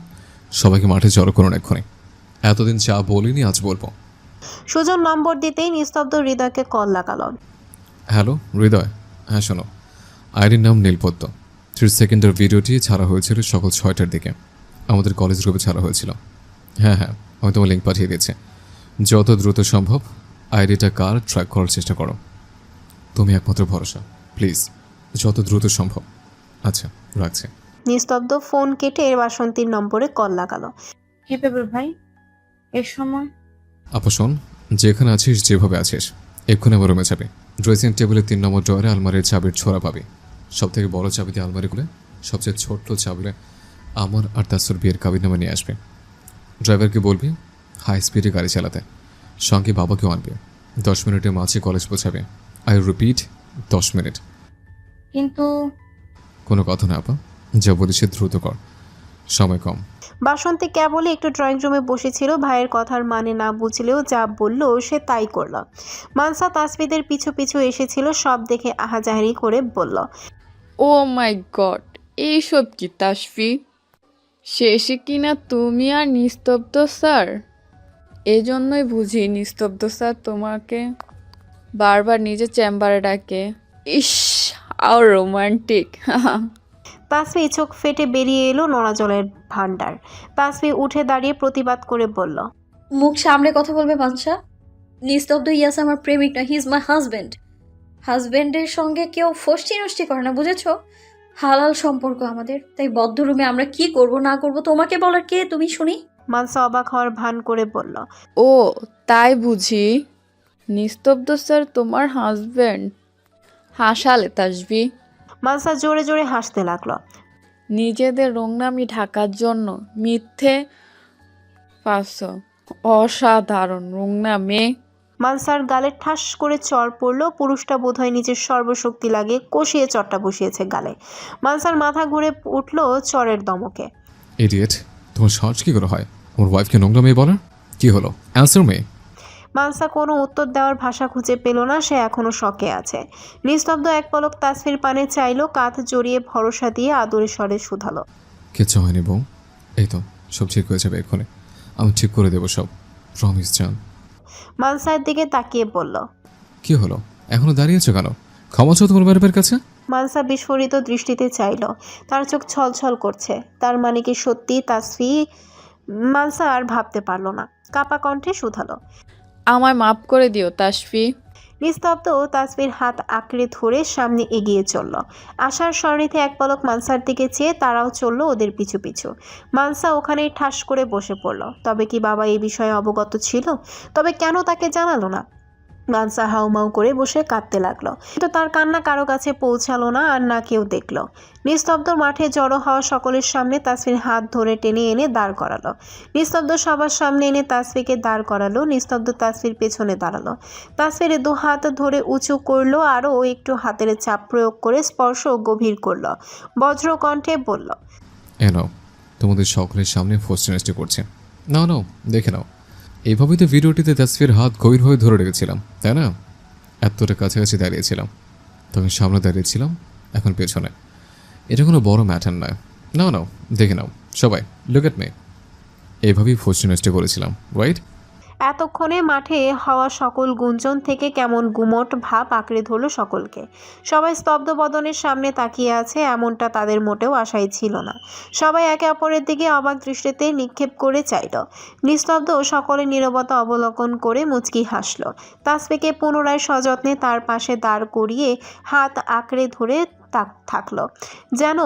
সবাইকে মাঠে জড়ো করুন এক্ষুনি। এতদিন যা বলিনি আজ বলবো। সুজন নম্বর দিতেই নিস্তব্ধ হৃদয়কে কল লাগালো। হ্যালো হৃদয়, হ্যাঁ শোনো, আইডির নাম নীলপদ্ম। 3 সেকেন্ডের ভিডিওটি ছাড়া হয়েছিল সকাল 6টার দিকে, আমাদের কলেজ গ্রুপে ছাড়া হয়েছিল। হ্যাঁ হ্যাঁ, আমি তোমার লিঙ্ক পাঠিয়ে দিয়েছি। যত দ্রুত সম্ভব আইডিটা কার ট্র্যাক করার চেষ্টা করো। তুমি একমাত্র ভরসা, প্লিজ যত দ্রুত সম্ভব। আচ্ছা, রাখছি। নিস্তব্ধ ফোন কেটে বাসন্তীর নম্বরে কল লাগালো। কি ব্যাপার ভাই, এর সময়? আপা শোন, যেখানে আছিস যেভাবে আছিস এক্ষুনি আমার রুমে যাবে। ড্রেসিং টেবিলের 3 নম্বর ড্রয়ারে আলমারির চাবির ছোড়া পাবি। সব থেকে বড় চাবি দিয়ে আলমারি খুলে সবচেয়ে ছোট্ট চাবিলে আমার আর তাসুর বিয়ের কাবিনামা নিয়ে আসবে। ড্রাইভারকে বলবি হাই স্পিডে গাড়ি চালাতে, সঙ্গে বাবাকেও আনবে। 10 মিনিটের মাঝে কলেজ পৌঁছাবে। I repeat, 10 minute. কিন্তু কোনো কথা না আপা, যা বলিস দ্রুত কর, সময় কম। বাসন্তী কেবলই একটু ড্রয়িং রুমে বসেছিল, ভাইয়ের কথার মানে না বুঝলেও যা বলল সে তাই করল। মানসা তাসফিদের পিছু পিছু এসেছিল, সব দেখে আহাজাহারি করে বলল, ও মাই গড, এইসব কি তাসফি? শেষে কিনা তুমি আর নিস্তব্ধ স্যার? এজন্যই বুঝি নিস্তব্ধ স্যার তোমাকে বারবার নিজের চেম্বারে ডাকে। ইস, হাউ রোমান্টিক। তাসফি চোখ ফেটে বেরিয়ে এলো নোনা জলের ভান্ডার। তাসফি উঠে দাঁড়িয়ে প্রতিবাদ করে বলল, মুখ সামনে কথা বলবে বাদশা। নিস্তব্ধ ইয়াস আমার প্রেমিক না, হি ইজ মাই হাজব্যান্ড। হাজব্যান্ডের সঙ্গে কেউ ফষ্টি নষ্টি করে না, বুঝেছো? হালাল সম্পর্ক আমাদের, তাই বদ্ধ রুমে আমরা কি করব না করব তোমাকে বলার কে তুমি শুনি? মানসা অবাক হওয়ার ভান করে বলল, ও তাই বুঝি? নিস্তব্ধ স্যার তোমার হাজব্যান্ড? হাসালে তাসবি। মানসা জোরে জোরে হাসতে লাগলো। নিজেদের রোংনামি ঢাকার জন্য মিথ্যে পাচ্ছ। অসাধারণ রোংনামে। মানসার গালে ঠাস করে চড় পড়লো। পুরুষটা বোধহয় নিজের সর্বশক্তি লাগিয়ে কষিয়ে চড়টা বসিয়েছে গালে। মানসার মাথা ঘুরে উঠলো চড়ের দমকে। ইডিয়েট, তোমার সাহস কি করে হয় আমার ওয়াইফকে নোংরা মেয়ে বলার? কি হলো, অ্যান্সার মে। মানসা কোনো উত্তর দেওয়ার ভাষা খুঁজে পেল না, সে এখনো শকে আছে। নিস্তব্ধ এক পলক তাসফির পানে চাইলো, কাঁধ জড়িয়ে ভরসা দিয়ে আদরে স্বরে শুধালো, কিচ্ছু হয়নি বউ, এই তো সব ঠিক হয়ে যাবে এক্ষুনি, আমি ঠিক করে দেবো সব, প্রমিস জান। মানসার দিকে তাকিয়ে বলল, কি হলো, এখনো দাঁড়িয়েছো কেন? ক্ষমা চাও তোমার বাড়ির কাছে? মানসা বিস্ফোরিত দৃষ্টিতে চাইল, তার চোখ ছলছল করছে। তার মানে কি সত্যি তাসফি? মানসা আর ভাবতে পারল না, কাপা কণ্ঠে শুধালো, আমায় মাফ করে দিও তাসফি। নিস্তব্ধ তাসফির হাত আঁকড়ে ধরে সামনে এগিয়ে চলল। আশার স্বরনিধে এক পলক মানসার দিকে চেয়ে তারাও চলল ওদের পিছু পিছু। মানসা ওখানেই ঠাস করে বসে পড়ল। তবে কি বাবা এই বিষয়ে অবগত ছিল? তবে কেন তাকে জানালো না? মানসা হাউমাউ করে বসে কাঁদতে লাগলো, কিন্তু তার কান্না কারো কাছে পৌঁছালো না, আর না কেউ দেখলো। নিস্তব্ধ মাঠে জড়ো হওয়া সকলের সামনে তাসফির হাত ধরে টেনে এনে দাঁড় করালো। নিস্তব্ধ সবার সামনে এনে তাসফিকে দাঁড় করালো। নিস্তব্ধ তাসফির পেছনে দাঁড়ালো। তাসফির দু হাত ধরে উঁচু করলো, আরও একটু হাতের চাপ প্রয়োগ করে স্পর্শ গভীর করলো। বজ্র কণ্ঠে বলল, এ নাও, তোমাদের সকলের সামনে ফোস্টেনেস্টি করছে। নাও নাও, দেখে নাও। এইভাবেই তো ভিডিওটিতে তাসফির হাত গভীর হয়ে ধরে রেখেছিলাম, তাই না? এতটা কাছাকাছি দাঁড়িয়েছিলাম, তখন সামনে দাঁড়িয়েছিলাম, এখন পেছনে। এটা কোনো বড় ম্যাটার নয়। নাও নাও, দেখে নাও সবাই, লুক এট মি। এইভাবেই ফোস্টেনেস্টি করেছিলাম, রাইট? এতক্ষণে মাঠে হওয়া সকল গুঞ্জন থেকে কেমন গুমট ভাব আঁকড়ে ধরল সকলকে। সবাই স্তব্ধ বদনের সামনে তাকিয়ে আছে, এমনটা তাদের মোটেও আশাই ছিল না। সবাই একে অপরের দিকে অবাক দৃষ্টিতে নিক্ষেপ করে চাইল। নিস্তব্ধ সকলে নীরবতা অবলোকন করে মুচকি হাসল। তাসফিকে পুনরায় সযত্নে তার পাশে দাঁড় করিয়ে হাত আঁকড়ে ধরে থাকলো, যেন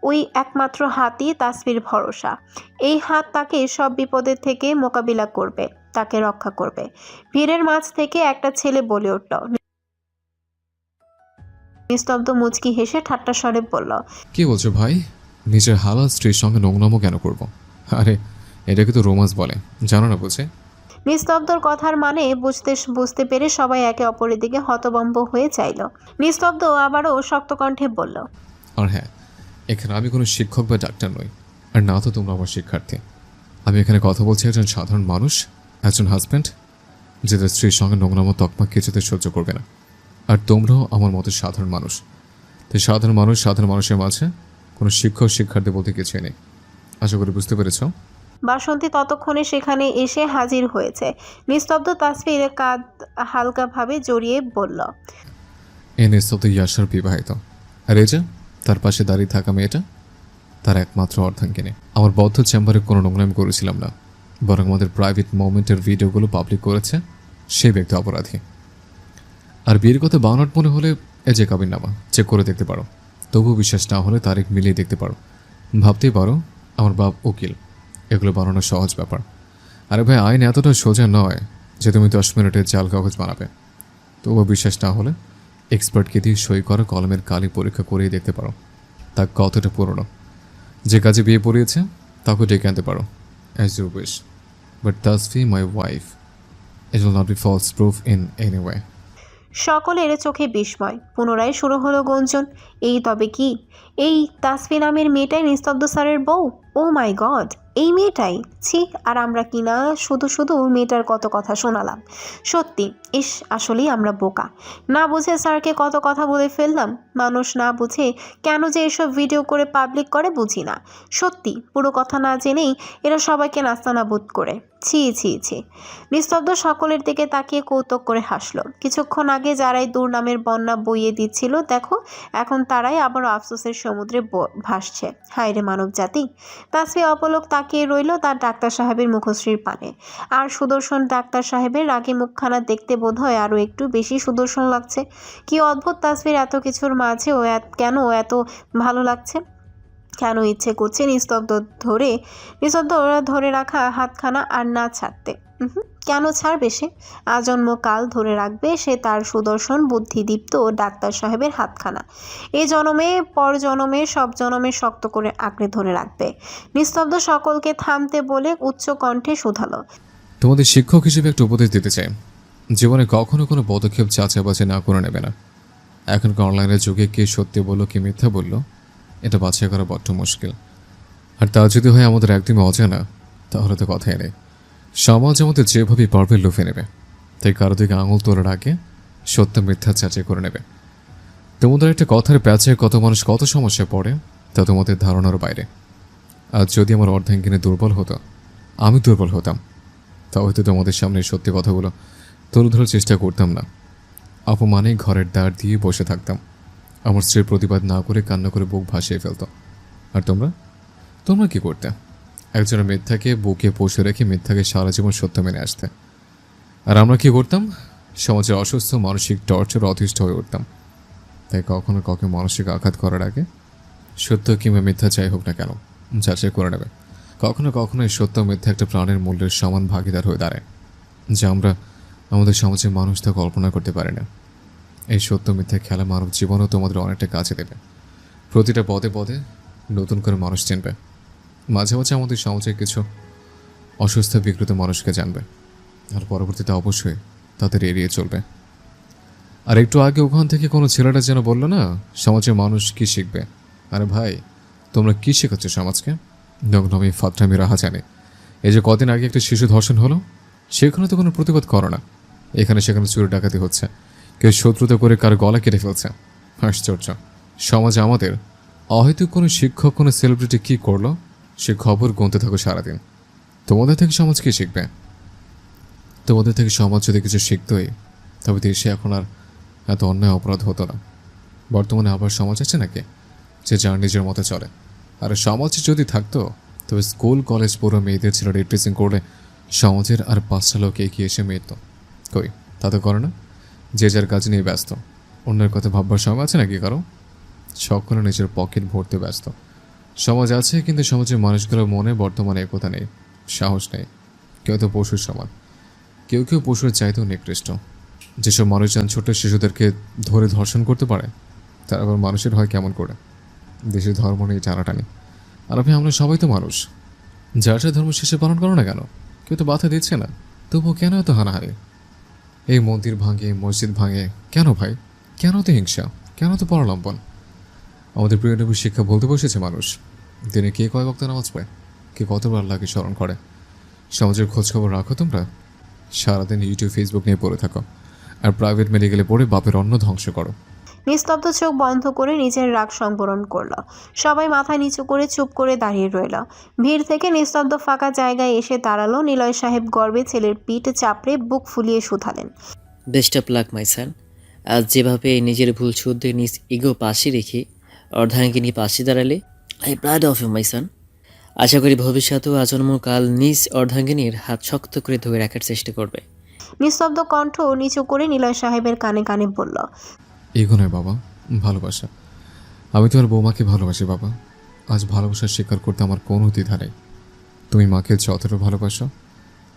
ওই একমাত্র হাতই তাসফির ভরসা। এই হাত তাকে সব বিপদের থেকে মোকাবিলা করবে, তাকে রক্ষা করবে। ভিড়ের মাঝ থেকে একটা ছেলে বলে উঠল। নিস্তব্ধ মুচকি হেসে ঠাট্টা স্বরে বলল, কি বলছো ভাই? নিজের হালাল স্ত্রীর সঙ্গে নোংরামো কেন করব? আরে এটাকে তো রোমান্স বলে, জানো না বুঝে? নিস্তব্ধর কথার মানে বুঝতে পেরে সবাই একে অপরের দিকে হতভম্ব হয়ে চাইল। নিস্তব্ধ আবারও শক্ত কণ্ঠে বলল, আর হ্যাঁ, এখানে আমি কোনো শিক্ষক বা ডাক্তার নই, আর না তো তোমরা আমার শিক্ষার্থী। আমি এখানে কথা বলছি একজন সাধারণ মানুষ, একজন হাজব্যান্ড, যে তার স্ত্রীর সঙ্গে নোংরামো তকমা কিছুতে সহ্য করবে না। আর তোমরাও আমার মতো সাধারণ মানুষ। তাই সাধারণ মানুষের মাঝে কোনো শিক্ষক শিক্ষার্থী বলতে কিছুই নেই। আশা করি বুঝতে পেরেছ? বাসন্তী ততক্ষণে সেখানে এসে হাজির হয়েছে। নিস্তব্ধ তাসফির কাঁধ হালকাভাবে জড়িয়ে বলল, এ নিস্তব্ধ ইয়াসার বিবাহিত, আর এই যে তার পাশে দাঁড়িয়ে থাকা মেয়েটা তার একমাত্র অর্ধাঙ্গিনী। আমার বদ্ধ চেম্বারে কোনো নোংরামি করেছিলাম না, বরং আমাদের প্রাইভেট মোমেন্টের ভিডিওগুলো পাবলিক করেছে সেই ব্যক্তি অপরাধী। আর বিয়ের কথা বানাট মনে হলে এ যে কাবিননামা চেক করে দেখতে পারো। তবুও বিশ্বাস না হলে তারিখ মিলিয়ে দেখতে পারো। ভাবতেই পারো আমার বাপ উকিল, এগুলো বানানো সহজ ব্যাপার। আরে ভাই, আইন এতটা সোজা নয় যে তুমি 10 মিনিটের জাল কাগজ বানাবে। তবুও বিশ্বাস না হলে এক্সপার্টকে দিয়ে সই করা কলমের কালি পরীক্ষা করেই দেখতে পারো তা কতটা পুরনো। যে কাজে বিয়ে পড়িয়েছে তাকে ডেকে আনতে পারো, as you wish. But Tasfi my wife, it will not be false proof in any way. সকলের চোখে বিস্ময়। পুনরায় শুরু হলো গুঞ্জন। এই তবে কি এই তাসফি নামের মেয়েটাই নিস্তব্ধ স্যারের বউ? ও মাই গড, এই মেয়েটাই? ছি, আর আমরা কিনা শুধু শুধু মেয়েটার কত কথা শোনালাম। সত্যি, ইস, আসলেই আমরা বোকা। না বুঝে স্যারকে কত কথা বলে ফেললাম। মানুষ না বুঝে কেন যে এসব ভিডিও করে পাবলিক করে বুঝি না। সত্যি, পুরো কথা না জেনেই এরা সবাইকে নাস্তানাবুদ করে। ছি ছি ছি। নিস্তব্ধ সকলের দিকে তাকিয়ে কৌতুক করে হাসলো। কিছুক্ষণ আগে যারাই দুর্নামের বন্যা বইয়ে দিচ্ছিল, দেখো এখন তারাই আবার আফসোসের সমুদ্রে ভাসছে। হায় রে মানব জাতি। তাসফি অপলক তাকিয়ে রইল তার ডাক্তার সাহেবের মুখশ্রীর পানে। আর সুদর্শন ডাক্তার সাহেবের রাগে মুখখানা দেখতে বোধহয় আরও একটু বেশি সুদর্শন লাগছে। কি অদ্ভুত, তাসফির এত কিছুর মাঝেও কেন এত ভালো লাগছে? কেন ইচ্ছে করছে নিস্তব্ধ ধরে রাখা হাতখানা আর না ছাড়তে? কেন ছাড়বে সে? আজন্মকাল ধরে রাখবে সে তার সুদর্শন বুদ্ধিদীপ্ত ডাক্তার সাহেবের হাতখানা। এই জনমে পর জনমে সব জনমে শক্ত করে আঁকড়ে ধরে রাখবে। নিস্তব্ধ সকলকে থামতে বলে উচ্চ কণ্ঠে শুধালো, তোমাদের শিক্ষক হিসেবে একটা উপদেশ দিতে চাই। জীবনে কখনো কোনো পদক্ষেপ যাচাই বাছাই না করে নেবে না। এখনকার অনলাইনের যুগে কে সত্যি বললো কি মিথ্যা বললো এটা বাছাই করা বড্ড মুশকিল। আর তা যদি হয় আমাদের একদমই অজানা, তাহলে তো কথাই নেই। সমাজ আমাদের যেভাবে পারবে লুফে নেবে। তাই কারো দিকে আঙুল তোলার আগে সত্য মিথ্যা যাচাই করে নেবে। তোমাদের একটা কথার প্যাচে কত মানুষ কত সমস্যায় পড়ে তা তোমাদের ধারণার বাইরে। আর যদি আমার অর্ধাঙ্গিনী দুর্বল হতো, আমি দুর্বল হতাম, তা হয়তো তোমাদের সামনে সত্যি কথাগুলো তুলে ধরার চেষ্টা করতাম না। অপমানেই ঘরের দ্বার দিয়ে বসে থাকতাম। আমার স্ত্রীর প্রতিবাদ না করে কান্না করে বুক ভাসিয়ে ফেলত। আর তোমরা কি করতে? একজনের মিথ্যাকে বুকে পুষে রেখে মিথ্যাকে সারা জীবন সত্য মেনে আসতে। আর আমরা কি করতাম? সমাজের অসুস্থ মানসিক টর্চার অতিষ্ঠ হয়ে উঠতাম। তাই কখনো কাউকে মানসিক আঘাত করার আগে সত্য কিংবা মিথ্যা যাই হোক না কেন যাচাই করে নেবে। কখনো কখনো এই সত্য মিথ্যা একটা প্রাণের মূল্যের সমান ভাগিদার হয়ে দাঁড়ায়, যা আমরা আমাদের সমাজের মানুষ তা কল্পনা করতে পারে না। এই সত্য মিথ্যা খেলা মানব জীবনও তোমাদের অনেকটা কাজে দেবে। প্রতিটা পদে পদে নতুন করে মানুষ চিনবে। মাঝে মাঝে আমাদের সমাজের কিছু অসুস্থ বিকৃত মানুষকে জানবে, আর পরবর্তীতে অবশ্যই তাদের এড়িয়ে চলবে। আর একটু আগে ওখান থেকে কোনো ছেলেটা যেন বললো না, সমাজের মানুষ কি শিখবে। আরে ভাই, তোমরা কি শেখাচ্ছ সমাজকে? নগ্নমি ফাতরামি রাহা জানে। এই যে কদিন আগে একটা শিশু ধর্ষণ হলো, সেখানে তো কোনো প্রতিবাদ করো না। এখানে সেখানে চুরি ডাকাতি হচ্ছে, কেউ শত্রুতা করে কারো গলা কেটে ফেলছে। আশ্চর্য, সমাজে আমাদের অহেতুক কোনো শিক্ষক কোনো সেলিব্রিটি কী করলো সে খবর গুনতে থাকো সারাদিন। তোমাদের থেকে সমাজ কী শিখবে? তোমাদের থেকে সমাজ যদি কিছু শিখতই, তবে দেশে এখন আর এত অন্যায় অপরাধ হতো না। বর্তমানে আবার সমাজ আছে নাকি যে যার নিজের মতো চলে? আর সমাজে যদি থাকতো, তবে স্কুল কলেজ পুরো মেয়েদের ছেলে রিপ্রেজেন্ট করলে সমাজের আর 5টা লোক এগিয়ে এসে মেয়েত। কই, তা তো করে না। যে যার কাজ নিয়ে ব্যস্ত, অন্যের কথা ভাববার সময় আছে নাকি কারো? সকলে নিজের পকেট ভরতে ব্যস্ত। সমাজ আছে, কিন্তু সমাজের মানুষগুলোর মনে বর্তমানে একতা নেই, সাহস নেই। কেউ তো পশুর সমান, কেউ কেউ পশুর চাইতেও নিকৃষ্ট। যেসব মানুষজন ছোট শিশুদেরকে ধরে ধর্ষণ করতে পারে, তারা আবার মানুষের হয় কেমন করে? দেশের ধর্ম নিয়ে টানাটানি। আর আমরা সবাই তো মানুষ, যার যার ধর্ম শেষে পালন করো না কেন? কেউ তো বাধা দিচ্ছে না, তবুও কেন এত হানাহানি? এই মন্দির ভাঙে, মসজিদ ভাঙে কেন ভাই? কেন তো হিংসা? কেন তো পরালম্বন? আমাদের প্রিয় নবীর শিক্ষা বলতে বসেছে মানুষ। দিনে কে কয় বক্ত নামাজ পায়, কে কতবার আল্লাহকে স্মরণ করে। সমাজের খোঁজখবর রাখো তোমরা? সারাদিন ইউটিউব ফেসবুক নিয়ে পড়ে থাকো, আর প্রাইভেট মেডিকেলে পড়ে বাপের অন্ন ধ্বংস করো। নিস্তব্ধ চোখ বন্ধ করে নিজের রাগ সংবরণ করলো। সবাই মাথা নিচু করে চুপ করে দাঁড়িয়ে রইল। ভিড় থেকে নিস্তব্ধ ফাঁকা জায়গায় এসে দাঁড়ালো নিলয় সাহেব। গর্বে ছেলের পিঠ চাপড়ে বুক ফুলিয়ে শুধালেন, বেস্ট অফ লাক মাই সান। আজ যেভাবে নিজের ভুল শুদ্ধে নিজ ইগো পাশে রেখে অর্ধাঙ্গিনী পাশে দাঁড়ালে, I proud of you my son. আশা করি ভবিষ্যতেও আজন্মকাল নিজ অর্ধাঙ্গিনীর হাত শক্ত করে ধরে রাখার চেষ্টা করবে। নিস্তব্ধ কণ্ঠ নিচু করে নিলয় সাহেবের কানে কানে বলল, এগো নয় বাবা, ভালোবাসা। আমি তোমার বৌমাকে ভালোবাসি বাবা। আজ ভালোবাসা স্বীকার করতে আমার কোনো দ্বিধা নেই। তুমি মাকে যতটা ভালোবাসো,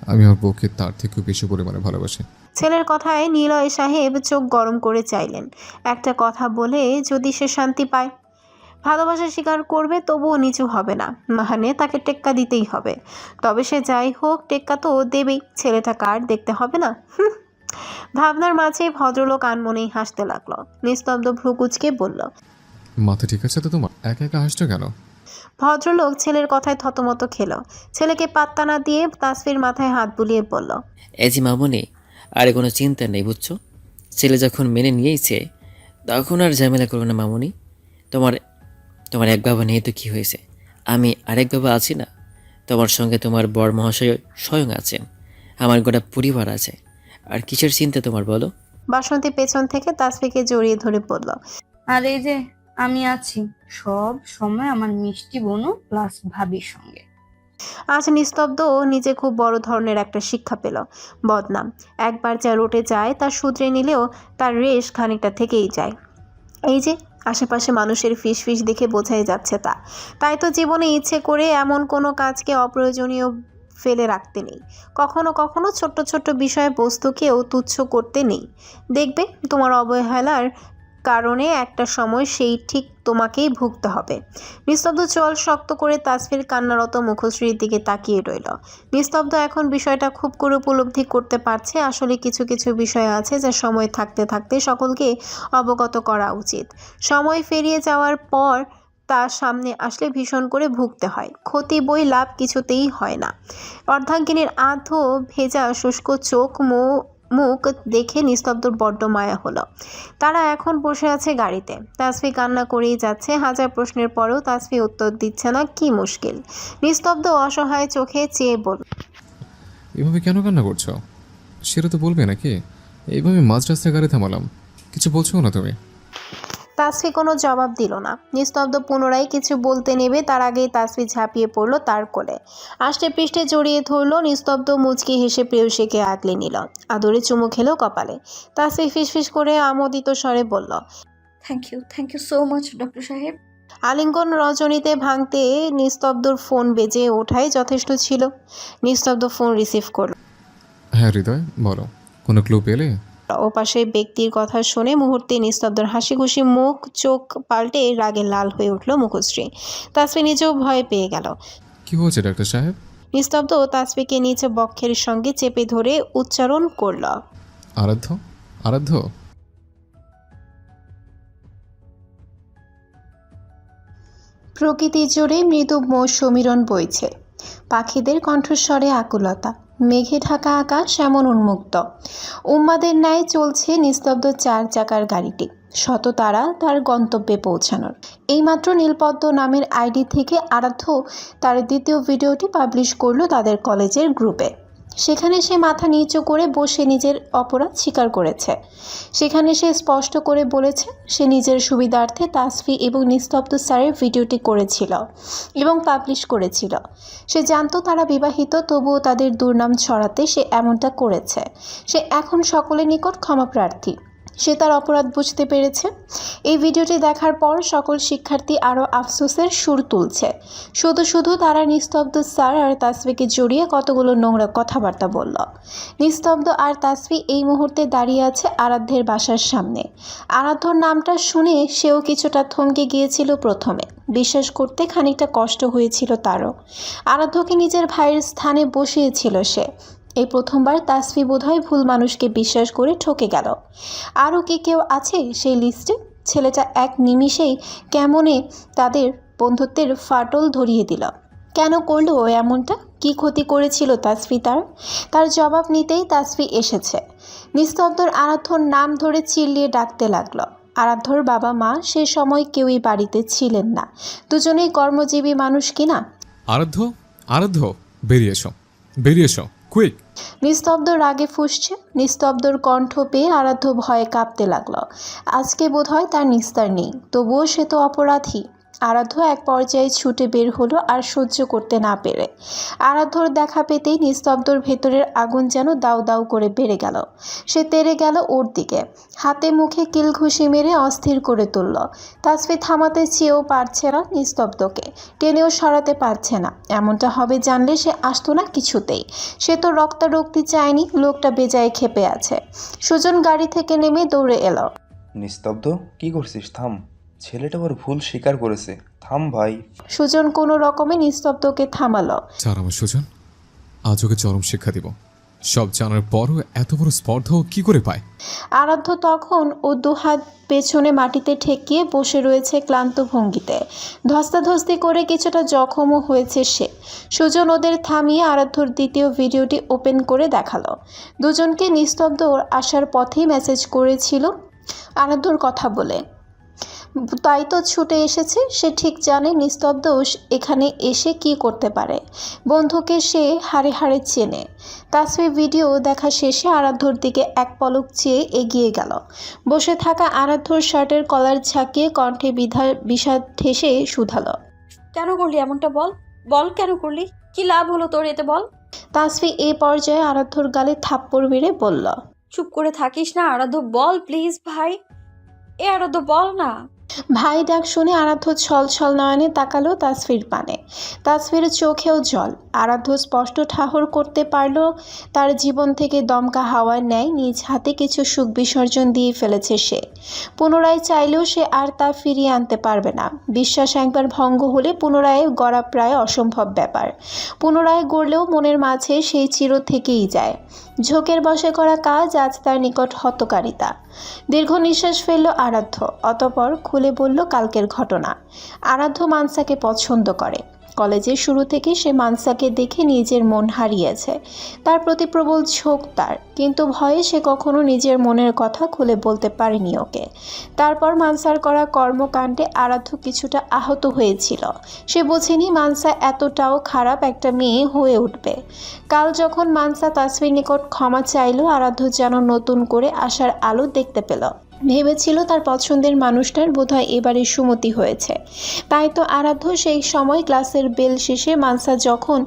আমি আমার বউকে তার থেকেও বেশি পরিমাণে ভালোবাসি। ছেলের কথায় নিলয় সাহেব চোখ গরম করে চাইলেন একটা কথা বলে যদি সে শান্তি পায়। ভালোবাসা স্বীকার করবে, তবুও নিচু হবে না, মানে তাকে টেক্কা দিতেই হবে। তবে সে যাই হোক, টেক্কা তো দেবেই। ছেলেটা কার দেখতে হবে না? ভাবনার মাঝে ভদ্রলোক আনমনেই হাসতে লাগলো। নিস্তব্ধ ভ্রুকুচকে বলল, মাথা ঠিক আছে তো তোমার? একা একা হাসছো কেন? ভদ্রলোক ছেলের কথায় থতমত খেল। ছেলেকে পাত্তা না দিয়ে তাসফির মাথায় হাত বুলিয়ে বলল, এই যে মামনি, আরে কোনো চিন্তা নেই বুঝছো। ছেলে যখন মেনে নিয়েছে, তখন আর ঝামেলা করো না মামনি। তোমার তোমার এক বাবা নেই তো কী হয়েছে? আমি আরেক বাবা আছি না? তোমার সঙ্গে তোমার বর মহাশয় স্বয়ং আছেন, আমার গোটা পরিবার আছে। আর কিসের চিন্তা তোমার বলো? বাসন্তী পেছন থেকে তাসফিকে জড়িয়ে ধরে বলল, আর এই যে আমি আছি সব সময় আমার মিষ্টি বোনও প্লাস ভাবির সঙ্গে। আজ নিস্তব্ধ নিজে খুব বড় ধরনের একটা শিক্ষা পেল। বদনাম একবার যা রটে যায় তা শুধরে নিলেও তার রেশ খানিকটা থেকেই যায়। এই যে আশেপাশে মানুষের ফিস দেখে বোঝাই যাচ্ছে তা। তাই তো জীবনে ইচ্ছে করে এমন কোনো কাজকে অপ্রয়োজনীয় ফেলে রাখতে নেই। কখনো কখনো ছোট্ট ছোট্ট বিষয় বস্তুকেও তুচ্ছ করতে নেই। দেখবে তোমার অবহেলার কারণে একটা সময় সেই ঠিক তোমাকেই ভুগতে হবে। নিস্তব্ধ চোয়াল শক্ত করে তাসফির কান্নারত মুখশ্রীর দিকে তাকিয়ে রইল। নিস্তব্ধ এখন বিষয়টা খুব করে উপলব্ধি করতে পারছে। আসলে কিছু কিছু বিষয় আছে যা সময় থাকতে থাকতে সকলকে অবগত করা উচিত। সময় পেরিয়ে যাওয়ার পর তার সামনে আসলে ভীষণ করে ভুগতে হয়। ক্ষতি বই লাভ কিছুতেই হয় না। অর্ধাঙ্গিনীর আধো ভেজা শুষ্ক চোখ মুখ দেখে নিস্তব্ধর বড্ড মায়া হলো। তারা এখন বসে আছে গাড়িতে। তাসফি কান্না করেই যাচ্ছে। হাজার প্রশ্নের পরেও তাসফি উত্তর দিচ্ছে না। কি মুশকিল? নিস্তব্ধ অসহায় চোখে চেয়ে বলল, এভাবে কেন কান্না করছো? সেটা তো বলবে নাকি? এইভাবে মাঝ রাস্তায় গাড়ি থামালাম, কিছু বলছো না তুমি? তাসফি কোনো জবাব দিল না। নিস্তব্ধ পুনরায় কিছু বলতে নেবে তার আগেই তাসফি ঝাঁপিয়ে পড়ল তার কোলে। আষ্টে পৃষ্ঠে জড়িয়ে ধরল। নিস্তব্ধ মুচকি হেসে প্রেয়সীকে আগলে নিল। আদরে চুমু খেলো কপালে। তাসফি ফিসফিস করে আমোদিত স্বরে বলল, thank you so much doctor সাহেব। আলিঙ্গন রজনীতে ভাঙতে নিস্তব্ধর ফোন বেজে ওঠাই যথেষ্ট ছিল। নিস্তব্ধ ফোন রিসিভ করল। হ্যাঁ হৃদয়, বলো কোনো ক্লু পেলে? ওপাশে ব্যক্তির কথা শুনে মুহূর্তে নিস্তব্ধর হাসি খুশি মুখ চোখ পাল্টে রাগে লাল হয়ে উঠল মুখশ্রী। তাসফি নিজেও ভয় পেয়ে গেল। কি হয়েছে ডাক্তার সাহেব? নিস্তব্ধ তাসফিকে নিচে বক্ষের সঙ্গে চেপে ধরে উচ্চারণ করল, আরাধ্য, আরাধ্য। প্রকৃতি জুড়ে মৃদু সমীরণ বইছে, পাখিদের কণ্ঠস্বরে আকুলতা, মেঘে ঢাকা আকাশ এমন উন্মুক্ত। উম্মাদের ন্যায় চলছে নিস্তব্ধ 4 চাকার গাড়িটি, শত তারা তার গন্তব্যে পৌঁছানোর। এইমাত্র নীলপদ্ম নামের আইডি থেকে আরাধ্য তার দ্বিতীয় ভিডিওটি পাবলিশ করলো তাদের কলেজের গ্রুপে। সেখানে সে মাথা নিচু করে বসে নিজের অপরাধ স্বীকার করেছে। সেখানে সে স্পষ্ট করে বলেছে সে নিজের সুবিধার্থে তাসফি এবং নিস্তব্ধ স্যারের ভিডিওটি করেছিল এবং পাবলিশ করেছিল। সে জানতো তারা বিবাহিত, তবুও তাদের দুর্নাম ছড়াতে সে এমনটা করেছে। সে এখন সকলের নিকট ক্ষমাপ্রার্থী। সে তার অপরাধ বুঝতে পেরেছে। এই ভিডিওটি দেখার পর সকল শিক্ষার্থী আরও আফসোসের সুর তুলছে। শুধু শুধু তারা নিস্তব্ধ স্যার আর তাসফিকে জড়িয়ে কতগুলো নোংরা কথাবার্তা বলল। নিস্তব্ধ আর তাসফি এই মুহূর্তে দাঁড়িয়ে আছে আরাধ্যের বাসার সামনে। আরাধ্যর নামটা শুনে সেও কিছুটা থমকে গিয়েছিল প্রথমে, বিশ্বাস করতে খানিকটা কষ্ট হয়েছিল তারও। আরাধ্যকে নিজের ভাইয়ের স্থানে বসিয়েছিল সে। এই প্রথমবার তাসফি বোধহয় ভুল মানুষকে বিশ্বাস করে ঠকে গেল। আরও কি কেউ আছে সেই লিস্টে? ছেলেটা এক নিমিষেই কেমনে তাদের বন্ধুত্বের ফাটল ধরিয়ে দিল। কেন করলো ও এমনটা? কি ক্ষতি করেছিল তাসফি তার জবাব নিতেই তাসফি এসেছে। নিস্তব্ধর আরাধ্যর নাম ধরে চিল্লিয়ে ডাকতে লাগলো। আরাধ্যর বাবা মা সে সময় কেউই বাড়িতে ছিলেন না, দুজনেই কর্মজীবী মানুষ কিনা। আরাধ্য, আরাধ্য, বেরিয়ে এসো, বেরিয়ে এসো, কুইক। নিস্তব্ধ রাগে ফুঁসছে। নিস্তব্ধর কণ্ঠ পেয়ে আরাধ্য ভয়ে কাঁপতে লাগলো। আজকে বোধহয় তার নিস্তার নেই, তবুও সে তো অপরাধী। আরাধ্য এক পর্যায়ে ছুটে বের হলো আর সহ্য করতে না পেরে। আরাধ্যর দেখা পেতেই নিস্তব্ধর ভেতরের আগুন যেন দাউ দাউ করে বেড়ে গেল। সে তেড়ে গেল ওর দিকে, হাতে মুখে কিল ঘুষি মেরে অস্থির করে তুলল। তাসফি থামাতে চেয়েও পারছে না নিস্তব্ধকে, টেনেও সরাতে পারছে না। এমনটা হবে জানলে সে আসতো না কিছুতেই। সে তো রক্তারক্তি চায়নি, লোকটা বেজায় ক্ষেপে আছে। সুজন গাড়ি থেকে নেমে দৌড়ে এলো। নিস্তব্ধ, কি করছিস? থাম, ছেলেটা ওর ভুল স্বীকার করেছে, থাম ভাই। সুজন কোনো রকমে নিস্তব্ধকে থামালো। স্যার, আমার সুজন, আজ ওকে চরম শিক্ষা দিব। সব জানার পরও এত বড় স্পর্ধাও কি করে পায়? আরাধ্য তখন ও দুহাত পেছনে মাটিতে ঠেকিয়ে বসে রয়েছে ক্লান্ত ভঙ্গিতে। ধস্তাধস্তি করে কিছুটা জখমও হয়েছে সে। সুজন ওদের থামিয়ে আরাধ্যর দ্বিতীয় ভিডিওটি ওপেন করে দেখালো। দুজনকে নিস্তব্ধ ওর আসার পথেই মেসেজ করেছিল আরাধ্যর কথা বলে। তাই তো ছুটে এসেছে। সে ঠিক জানে নিস্তব্ধ এখানে এসে কি করতে পারে। বন্ধুকে সে হাড়ে হাড়ে চেনে। তাসফি ভিডিও দেখা শেষে আরাধ্যর দিকে এক পলক চেয়ে এগিয়ে গেল। বসে থাকা আরাধ্যর শার্টের কলার ঝাঁকিয়ে কণ্ঠে বিষাদ ঠেসে শুধালো, কেন করলি এমনটা? বল বল, কেন করলি? কি লাভ হলো তোর এতে, বল। তাসফি এই পর্যায়ে আরাধ্যর গালে থাপ্পড় মেরে বলল, চুপ করে থাকিস না আরাধ্য, বল প্লিজ ভাই। এ আরাধ্য, বল না। ভাই ডাক শুনে আরাধ্য ছল ছল নয়নে তাকালো তাসফির পানে। তাসফির চোখেও জল। আরাধ্য স্পষ্ট ঠাহর করতে পারল তার জীবন থেকে দমকা হাওয়ার ন্যায় নিজ হাতে কিছু সুখ বিসর্জন দিয়ে ফেলেছে সে। পুনরায় চাইলেও সে আর তা ফিরিয়ে আনতে পারবে না। বিশ্বাস একবার ভঙ্গ হলে পুনরায় গড়া প্রায় অসম্ভব ব্যাপার। পুনরায় গড়লেও মনের মাঝে সেই চির থেকেই যায়। ঝোঁকের বশে করা কাজ আজ তার নিকট হতকারিতা। দীর্ঘ নিঃশ্বাস ফেলল আরাধ্য, অতঃপর খুলে বলল কালকের ঘটনা। আরাধ্য মানসাকে পছন্দ করে। কলেজের শুরু থেকে সে মানসাকে দেখে নিজের মন হারিয়েছে। তার প্রতি প্রবল ঝোঁক তার, কিন্তু ভয়ে সে কখনো নিজের মনের কথা খুলে বলতে পারেনি ওকে। তারপর মানসার করা কর্মকাণ্ডে আরাধ্য কিছুটা আহত হয়েছিল। সে বোঝেনি মানসা এতটাও খারাপ একটা মেয়ে হয়ে উঠবে। কাল যখন মানসা তাসফির নিকট ক্ষমা চাইল, আরাধ্য যেন নতুন করে আশার আলো দেখতে পেল। ভেবেছিল তার পছন্দের মানুষটার বোধহয় এবারে সুমতি হয়েছে। তাই তো আরাধ্য সেই সময় ক্লাসের বেল শেষে মানসা যখন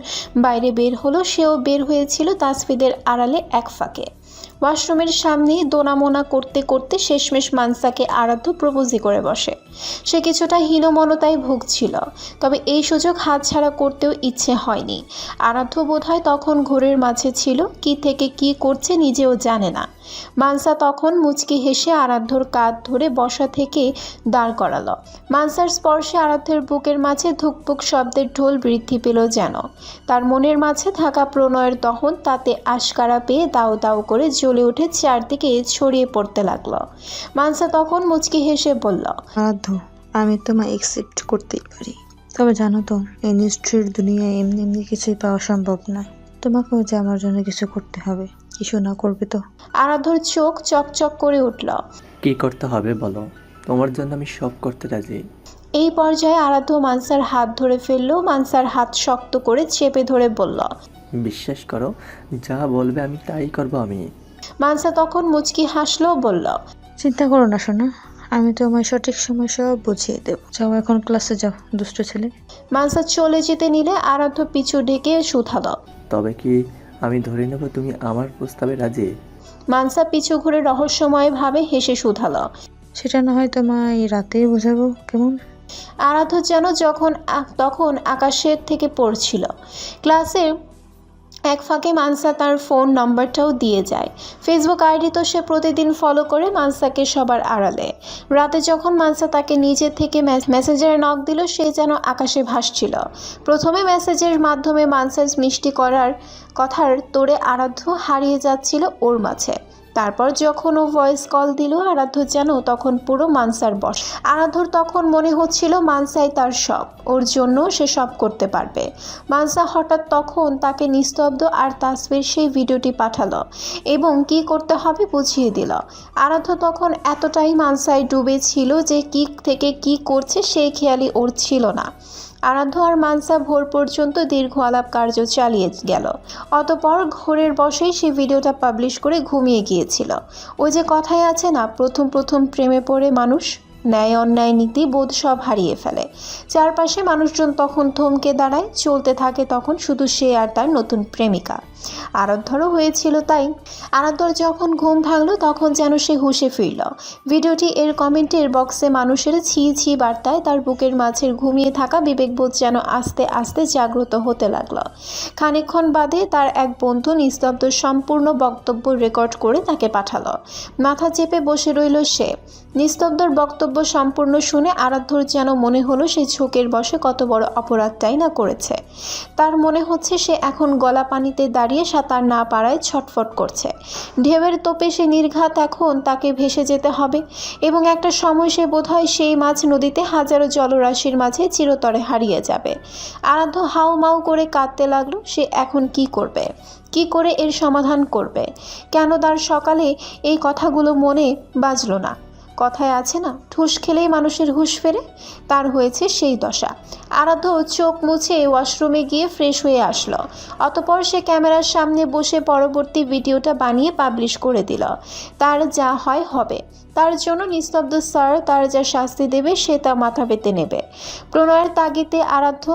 বাইরে বের হলো, সেও বের হয়েছিল তাসফিদের আড়ালে এক ফাঁকে। ওয়াশরুমের সামনে দোনামোনা করতে করতে শেষমেশ মানসাকে আরাধ্য প্রপোজই করে বসে। সে কিছুটা হীনমনতায় ভুগছিল, তবে এই সুযোগ হাতছাড়া করতেও ইচ্ছে হয়নি। আরাধ্য বোধহয় তখন ঘোরের মাঝে ছিল, কি থেকে কি করছে নিজেও জানে না। মানসা তখন মুচকি হেসে আরাধ্যর কাঁধ ধরে বসা থেকে দাঁড় করালো। মানসার স্পর্শে আরাধ্যের বুকের মাঝে ধুকপুক শব্দের ঢোল বৃদ্ধি পেল যেন। তার মনের মাঝে থাকা প্রণয়ের দহন তাতে আশকারা পেয়ে দাউ দাউ করে জ্বলে উঠে চারদিকে ছড়িয়ে পড়তে লাগলো। মানসা তখন মুচকি হেসে বলল, আরাধ্য, আমি তোমায় একসেপ্ট করতেই পারি, তবে জানো তো এই নিষ্ঠুর দুনিয়ায় এমনি এমনি কিছুই পাওয়া সম্ভব নয়। তোমাকেও যে আমার জন্য কিছু করতে হবে, কিছু না করবে তো? আরাধ্যর চোখ চকচক করে উঠল। কি করতে হবে বলো, তোমার জন্য আমি সব করতে রাজি। এই পর্যায়ে আরাধ্য মানসার হাত ধরে ফেললো। মানসার হাত শক্ত করে চেপে ধরে বলল, বিশ্বাস করো, যা বলবে আমি তাই করব আমি। মানসা তখন মুচকি হাসলো, বলল, চিন্তা করো না সোনা, আমি তোমায় সঠিক সময় সব বুঝিয়ে দেব। যাও এখন ক্লাসে যাও, দুষ্ট ছেলে। মানসা চলে যেতে নিলে আরাধ্য পিছু ডেকে শুধালো, তবে কি আমি ধরে নেব তুমি আমার প্রস্তাবে রাজি? মানসা পিছু ঘুরে রহস্যময়ভাবে হেসে শুধালো, সেটা না হয় তোমায় রাতেই বোঝাবো, কেমন? আরাধ্য যেন তখন আকাশের থেকে পড়ছিল। ক্লাসের এক ফাঁকে মানসা তার ফোন নম্বরটাও দিয়ে যায়। ফেসবুক আইডি তো সে প্রতিদিন ফলো করে মানসাকে সবার আড়ালে। রাতে যখন মানসা তাকে নিজে থেকে মেসেঞ্জারে নক দিল, সে যেন আকাশে ভাসছিল। প্রথমে মেসেজের মাধ্যমে মানসার মিষ্টি করার কথার তোড়ে আরাধ্য হারিয়ে যাচ্ছিল ওর মাঝে। তারপর যখন ও ভয়েস কল দিল, আরাধ্য যেন তখন পুরো মানসার বশ। আরাধ্যর তখন মনে হচ্ছিল মানসাই তার সব, ওর জন্য সে সব করতে পারবে। মানসা হঠাৎ তখন তাকে নিস্তব্ধ আর তাসফির সেই ভিডিওটি পাঠালো এবং কি করতে হবে বুঝিয়ে দিল। আরাধ্য তখন এতটাই মানসায় ডুবে ছিল যে কি থেকে কি করছে সেই খেয়ালই ওর ছিল না। আরাধ্য আর মানসা ভোর পর্যন্ত দীর্ঘ আলাপ কার্য চালিয়ে গেল। অতপর ঘোরের বসেই সে ভিডিওটা পাবলিশ করে ঘুমিয়ে গিয়েছিল। ওই যে কথাই আছে না, প্রথম প্রথম প্রেমে পড়ে মানুষ ন্যায় অন্যায় নীতি বোধ সব হারিয়ে ফেলে। চারপাশে মানুষজন তখন থমকে দাঁড়ায়, চলতে থাকে তখন শুধু সে আর তার নতুন প্রেমিকা। আরাধ্যরও হয়েছিল তাই। আরাধ্যর যখন ঘুম ভাঙলো তখন যেন সে হুঁশে ফিরল। ভিডিওটি এর কমেন্টের বক্সে মানুষের ছি ছি বার্তায় তার বুকের মাঝের ঘুমিয়ে থাকা বিবেকবোধ যেন আস্তে আস্তে জাগ্রত হতে লাগলো। খানিকক্ষণ বাদে তার এক বন্ধু নিস্তব্ধ সম্পূর্ণ বক্তব্য রেকর্ড করে তাকে পাঠালো। মাথা চেপে বসে রইল সে। নিস্তব্ধর বক্তব্য সম্পূর্ণ শুনে আরাধ্যর যেন মনে হলো সে ঝোঁকের বসে কত বড় অপরাধটাই না করেছে। তার মনে হচ্ছে সে এখন গলা পানিতে দাঁড়িয়ে সাঁতার না পারায় ছটফট করছে। ঢেউয়ের তোপে সে নির্ঘাত এখন তাকে ভেসে যেতে হবে এবং একটা সময় সে বোধহয় সেই মাঝ নদীতে হাজারো জলরাশির মাঝে চিরতরে হারিয়ে যাবে। আরাধ্য হাউ মাউ করে কাঁদতে লাগলো। সে এখন কি করবে, কি করে এর সমাধান করবে? কেন তার সকালে এই কথাগুলো মনে বাজলো না? কথায় আছে না, ঠুস খেলেই মানুষের হুঁশ ফেরে, তার হয়েছে সেই দশা। আরাধ্য চোখ মুছে ওয়াশরুমে গিয়ে ফ্রেশ হয়ে আসলো। অতপর সে ক্যামেরার সামনে বসে পরবর্তী ভিডিওটা বানিয়ে পাবলিশ করে দিল। তার যা হয় হবে, তার জন্য নিস্তব্ধ স্যার তার যা শাস্তি দেবে সে তা মাথা পেতে নেবে। প্রণয়ের তাগিদে আরাধ্য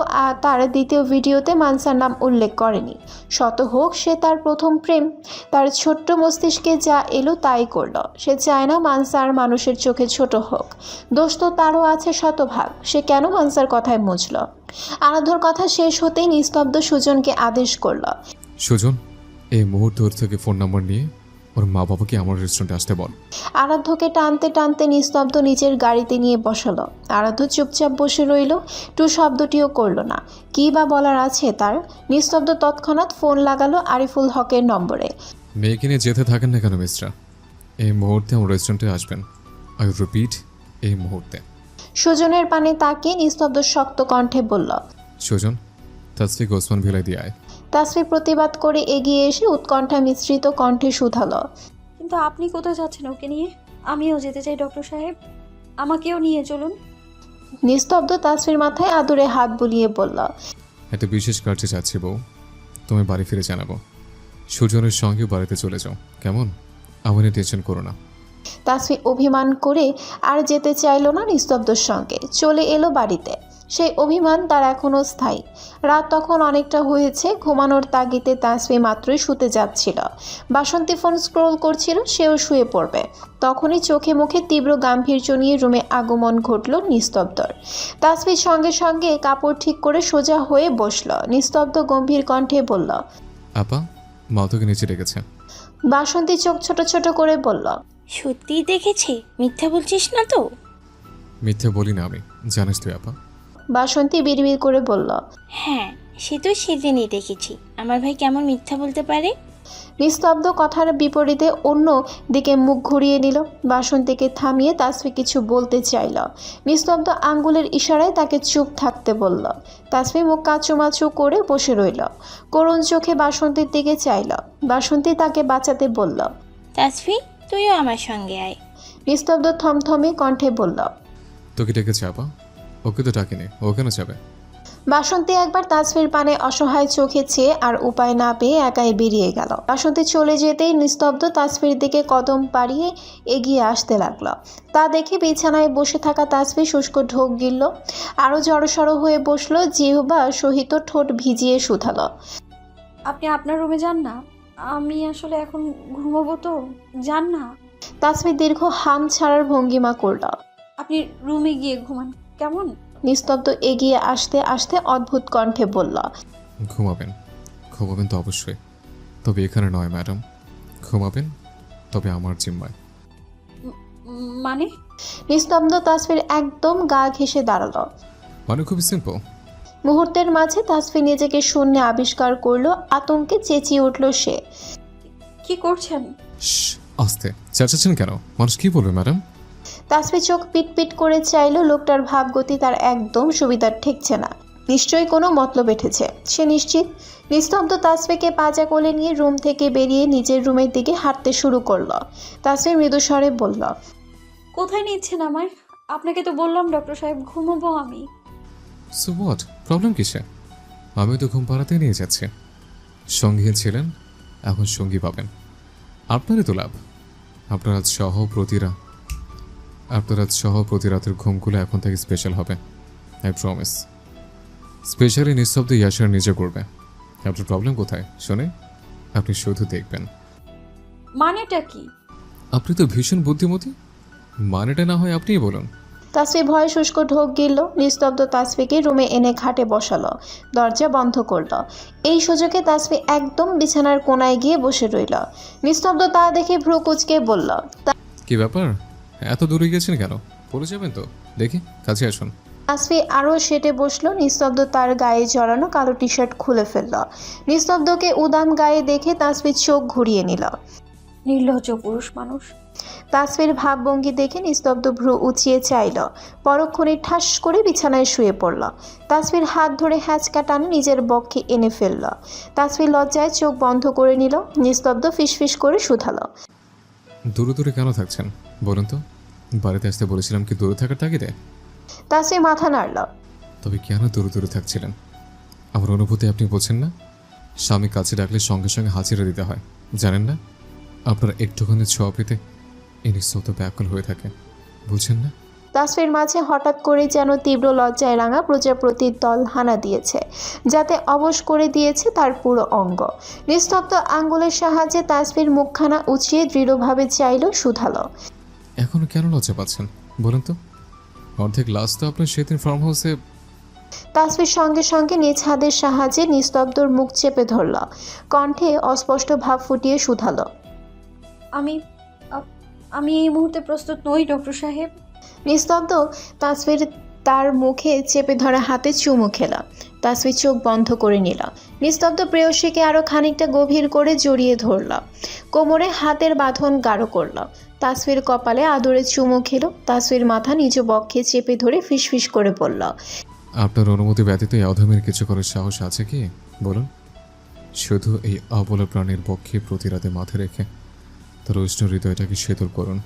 তার দ্বিতীয় ভিডিওতে মানসার নাম উল্লেখ করেনি। শত হোক সে তার প্রথম প্রেম, তার ছোট্ট মস্তিষ্কে যা এলো তাই করলো। সে চায় না মানসা আর মানুষের চোখে ছোট হোক। দোষ তো তারও আছে শতভাগ, সে কেন মানসার কথায় মুছল? আরাধ্যর কথা শেষ হতেই নিস্তব্ধ সুজনকে আদেশ করলো, সুজন, এই মুহূর্তে ওর থেকে ফোন নাম্বার নিয়ে ওর মা বাবাকে আমার রেস্টুরেন্টে আসতে বল। আরাধ্যকে টানতে টানতে নিস্তব্ধ নিজের গাড়িতে নিয়ে বসালো। আরাধ্য চুপচাপ বসে রইল, টু শব্দটিও করলো না। কী বা বলার আছে তার? নিস্তব্ধ তৎক্ষণাৎ ফোন লাগালো আরিফুল হকের নম্বরে। মেয়েকে নিয়ে যেতে থাকেন না কেন মিস্টার? এই মুহূর্তে আমার রেস্টুরেন্টে আসবেন। আই রিপিট, এই মুহূর্তে। সুজনের পানে তাকিয়ে নিস্তব্ধ শক্ত কণ্ঠে বলল, সুজন, তাসফিক ওসমান ভিলাই দিয়ে আয়। তাসফি প্রতিবাদ করে এগিয়ে এসে উৎকণ্ঠা মিশ্রিত কণ্ঠে শুধালো, কিন্তু আপনি কোথায় যাচ্ছেন ওকে নিয়ে? আমিও যেতে চাই ডক্টর সাহেব, আমাকেও নিয়ে চলুন। নিস্তব্ধ তাসফির মাথায় আদুরে হাত বুলিয়ে বলল, একটা বিশেষ কার্যে যাচ্ছি বউ, তুমি বাড়ি ফিরে জানাবো। সুজনের সঙ্গে বাড়িতে চলে যাও, কেমন? আমার নিয়ে টেনশন করো না। তাসফি অভিমান করে আর যেতে চাইলো না নিস্তব্ধর সঙ্গে, চলে এলো বাড়িতে। সেই অভিমান তার এখনও স্থায়ী। রাত তখন অনেকটা হয়েছে, ঘুমানোর তাগিদে তাসফি মাত্রই শুতে যাচ্ছিল। বাসন্তী ফোন স্ক্রোল করছিল, সেও শুয়ে পড়বে। তখনই চোখে মুখে তীব্র গাম্ভীর্য নিয়ে রুমে আগমন ঘটল নিস্তব্ধর। তাসফির সঙ্গে সঙ্গে কাপড় ঠিক করে সোজা হয়ে বসল। নিস্তব্ধ গম্ভীর কণ্ঠে বলল, আপা, মা তোকে নিচে ডেকেছে। বাসন্তী চোখ ছোট ছোট করে বলল, সত্যিই দেখেছি, মিথ্যা বলছিস না তো? মিথ্যে বলি না আমি, জানিস তুই আপা। বাসন্তী বিড়বিড় করে বলল, হ্যাঁ, সে তো সেদিনই দেখেছি। আমার ভাই কেমন মিথ্যা বলতে পারে? নিস্তব্ধ কথার বিপরীতে অন্য দিকে মুখ ঘুরিয়ে নিল। বাসন্তীকে থামিয়ে তাসফি কিছু বলতে চাইল। নিস্তব্ধ আঙ্গুলের ইশারায় তাকে চুপ থাকতে বলল। তাসফি মুখ কাচুমাচু করে বসে রইল। করুণ চোখে বাসন্তীর দিকে চাইল। বাসন্তী তাকে বাঁচাতে বলল, তাসফি, তুইও আমার সঙ্গে আয়। নিস্তব্ধ থমথমে কণ্ঠে বলল, তোকে ডেকেছে আপা? ওকে তো ডাকিনি, ও কেন যাবে? বাসন্তী একবার তাসফির পানে অসহায় চোখে চেয়ে আর উপায় না পেয়ে একাই বেরিয়ে গেল। বাসন্তী চলে যেতেই নিস্তব্ধ তাসফির দিকে কদম পাড়িয়ে এগিয়ে আসতে লাগলো। তা দেখে বিছানায় বসে থাকা তাসফি শুষ্ক ঢোক গিলল, আরও জড়সড় হয়ে বসলো, জিহ্বা সহিত ঠোঁট ভিজিয়ে শুধালো, আপনি আপনার রুমে যান না, আমি আসলে এখন ঘুমাবো তো, যান না। তাসফি দীর্ঘ হাম ছাড়ার ভঙ্গিমা করল। আপনি রুমে গিয়ে ঘুমান, কেমন? নিস্তব্ধ এগিয়ে আসতে আসতে অদ্ভুত কণ্ঠে বলল, ঘুমাবেন? ঘুমাবেন তো অবশ্যই, তবে এখানে নয় ম্যাডাম। ঘুমাবেন তবে আমার জিম্মায়। মানে? নিস্তব্ধ তাসফির একদম গা ঘেঁষে দাঁড়ালো। মানে খুবই সিম্পল। মুহূর্তের মাঝে তাসফি নিজেকে শূন্যে আবিষ্কার করলো। আতঙ্কে চেঁচিয়ে উঠল সে, কি করছেন? আস্তে চেঁচাচ্ছেন কেন? মানুষ কি বলবে ম্যাডাম? তাসফি চোখ পিটপিট করে চাইলো। লোকটার ভাবগতি তার একদম সুবিধার ঠেকছে না। নিশ্চয়ই কোনো মতলব এঁটেছে, সে নিশ্চিত। নিস্তব্ধ তাসফিকে পাজা কোলে নিয়ে রুম থেকে বেরিয়ে নিজের রুমের দিকে হাঁটতে শুরু করলো। তাসফি মৃদুস্বরে বলল, কোথায় নিচ্ছেন আমায়? আপনাকে তো বললাম ডক্টর সাহেব, ঘুমাবো আমি। সো হোয়াট, প্রবলেম কিসে? আমি তো ঘুম পাড়াতে নিয়ে যাচ্ছি। সঙ্গী ছিলেন, এখন সঙ্গী পাবেন। আপনারই তো লাভ। আপনার আজ সহ প্রতি রাতের ঘুমগুলো এখন থেকে স্পেশাল হবে, আই প্রমিস। স্পেশালি নিঃশব্দে ইয়াসার নিজে করবে। আপনার প্রবলেম কোথায় শুনে? আপনি শুধু দেখবেন। মানেটা কি? আপনি তো ভীষণ বুদ্ধিমতী, মানেটা না হয় আপনিই বলুন। তাসফি ভয়ে শুষ্ক ঢোক গিলল। নিস্তব্ধ তাসফিকে রুমে এনে খাটে বসালো, দরজা বন্ধ করলো। এই সুযোগে তাসফি একদম বিছানার কোনায় গিয়ে বসে রইল। নিস্তব্ধ তা দেখে ভ্রু কুঁচকে বলল, কি ব্যাপার, এত দূরে গেছেন কেন? পড়ে যাবেন তো, দেখি কাছে আসুন। তাসফি আরও সেটে বসলো। নিস্তব্ধ তার গায়ে জড়ানো কালো টি শার্ট খুলে ফেলল। নিস্তব্ধকে উদাম গায়ে দেখে তাসফি চোখ ঘুরিয়ে নিল। নির্লজ্জ পুরুষ মানুষ। তাসফির ভাবভঙ্গি দেখে নিস্তব্ধ ভ্রু উঁচিয়ে চাইল। পরক্ষণে ঠাস করে বিছানায় শুয়ে পড়ল। তাসফির হাত ধরে হ্যাঁচকা টানে নিজের বক্ষে এনে ফেলল। তাসফির লজ্জায় চোখ বন্ধ করে নিল। নিস্তব্ধ ফিসফিস করে শুধালো, দূরে দূরে কেন থাকছেন বলুন তো? বাড়িতে আসতে বলেছিলাম কি দূরে থাকার তাগিদে? তাসফি মাথা নাড়ল। তবে কেন দূরে দূরে থাকছিলেন? আমার অনুভূতি আপনি বোঝেন না? স্বামী কাছে ডাকলে সঙ্গে সঙ্গে হাজিরা দিতে হয়, জানেন না? আপনার একটুখানি ছোঁয়া পেতে এই নিঃশব্দ ব্যাকুল হয়ে থাকে, বুঝছেন না? তাসফির মাঝে হঠাৎ করে যেন তীব্র লজ্জায় রাঙা প্রজাপতির দল হানা দিয়েছে, যাতে অবশ করে দিয়েছে তার পুরো অঙ্গ। নিস্তব্ধ আঙ্গুলের সাহায্যে তাসফির মুখখানা উঁচিয়ে দৃঢ়ভাবে চাইল, শুধালো, এখনো কেন লজ্জা পাচ্ছেন বলুন তো? অর্ধেক লাশ তো আপনার সেদিন ফার্ম হাউসে। তাসফির সঙ্গে সঙ্গে নিজ হাতের সাহায্যে নিস্তব্ধর মুখ চেপে ধরল। কণ্ঠে অস্পষ্ট ভাব ফুটিয়ে শুধালো, আমি এই মুহূর্তে প্রস্তুত নই ডক্টর সাহেব। নিস্তব্ধ তাসফির তার মুখে চেপে ধরা হাতে চুমু খেল। তাসফির চোখ বন্ধ করে নিল। নিস্তব্ধ প্রেয়সীকে আরও খানিকটা গভীর করে জড়িয়ে ধরল। কোমরে হাতের বাঁধন গাঢ় করল। তাসফির কপালে আদরে চুমু খেল। তাসফির মাথা নিজ বক্ষে চেপে ধরে ফিসফিস করে বলল, আপনার অনুমতি ব্যতীত এই অধমের কিছু করার সাহস আছে কি বলুন? শুধু এই অবলা প্রাণীর পক্ষে প্রতি রাতে মাথা রেখে তার উষ্ণ হৃদয়টাকে শীতল করুন।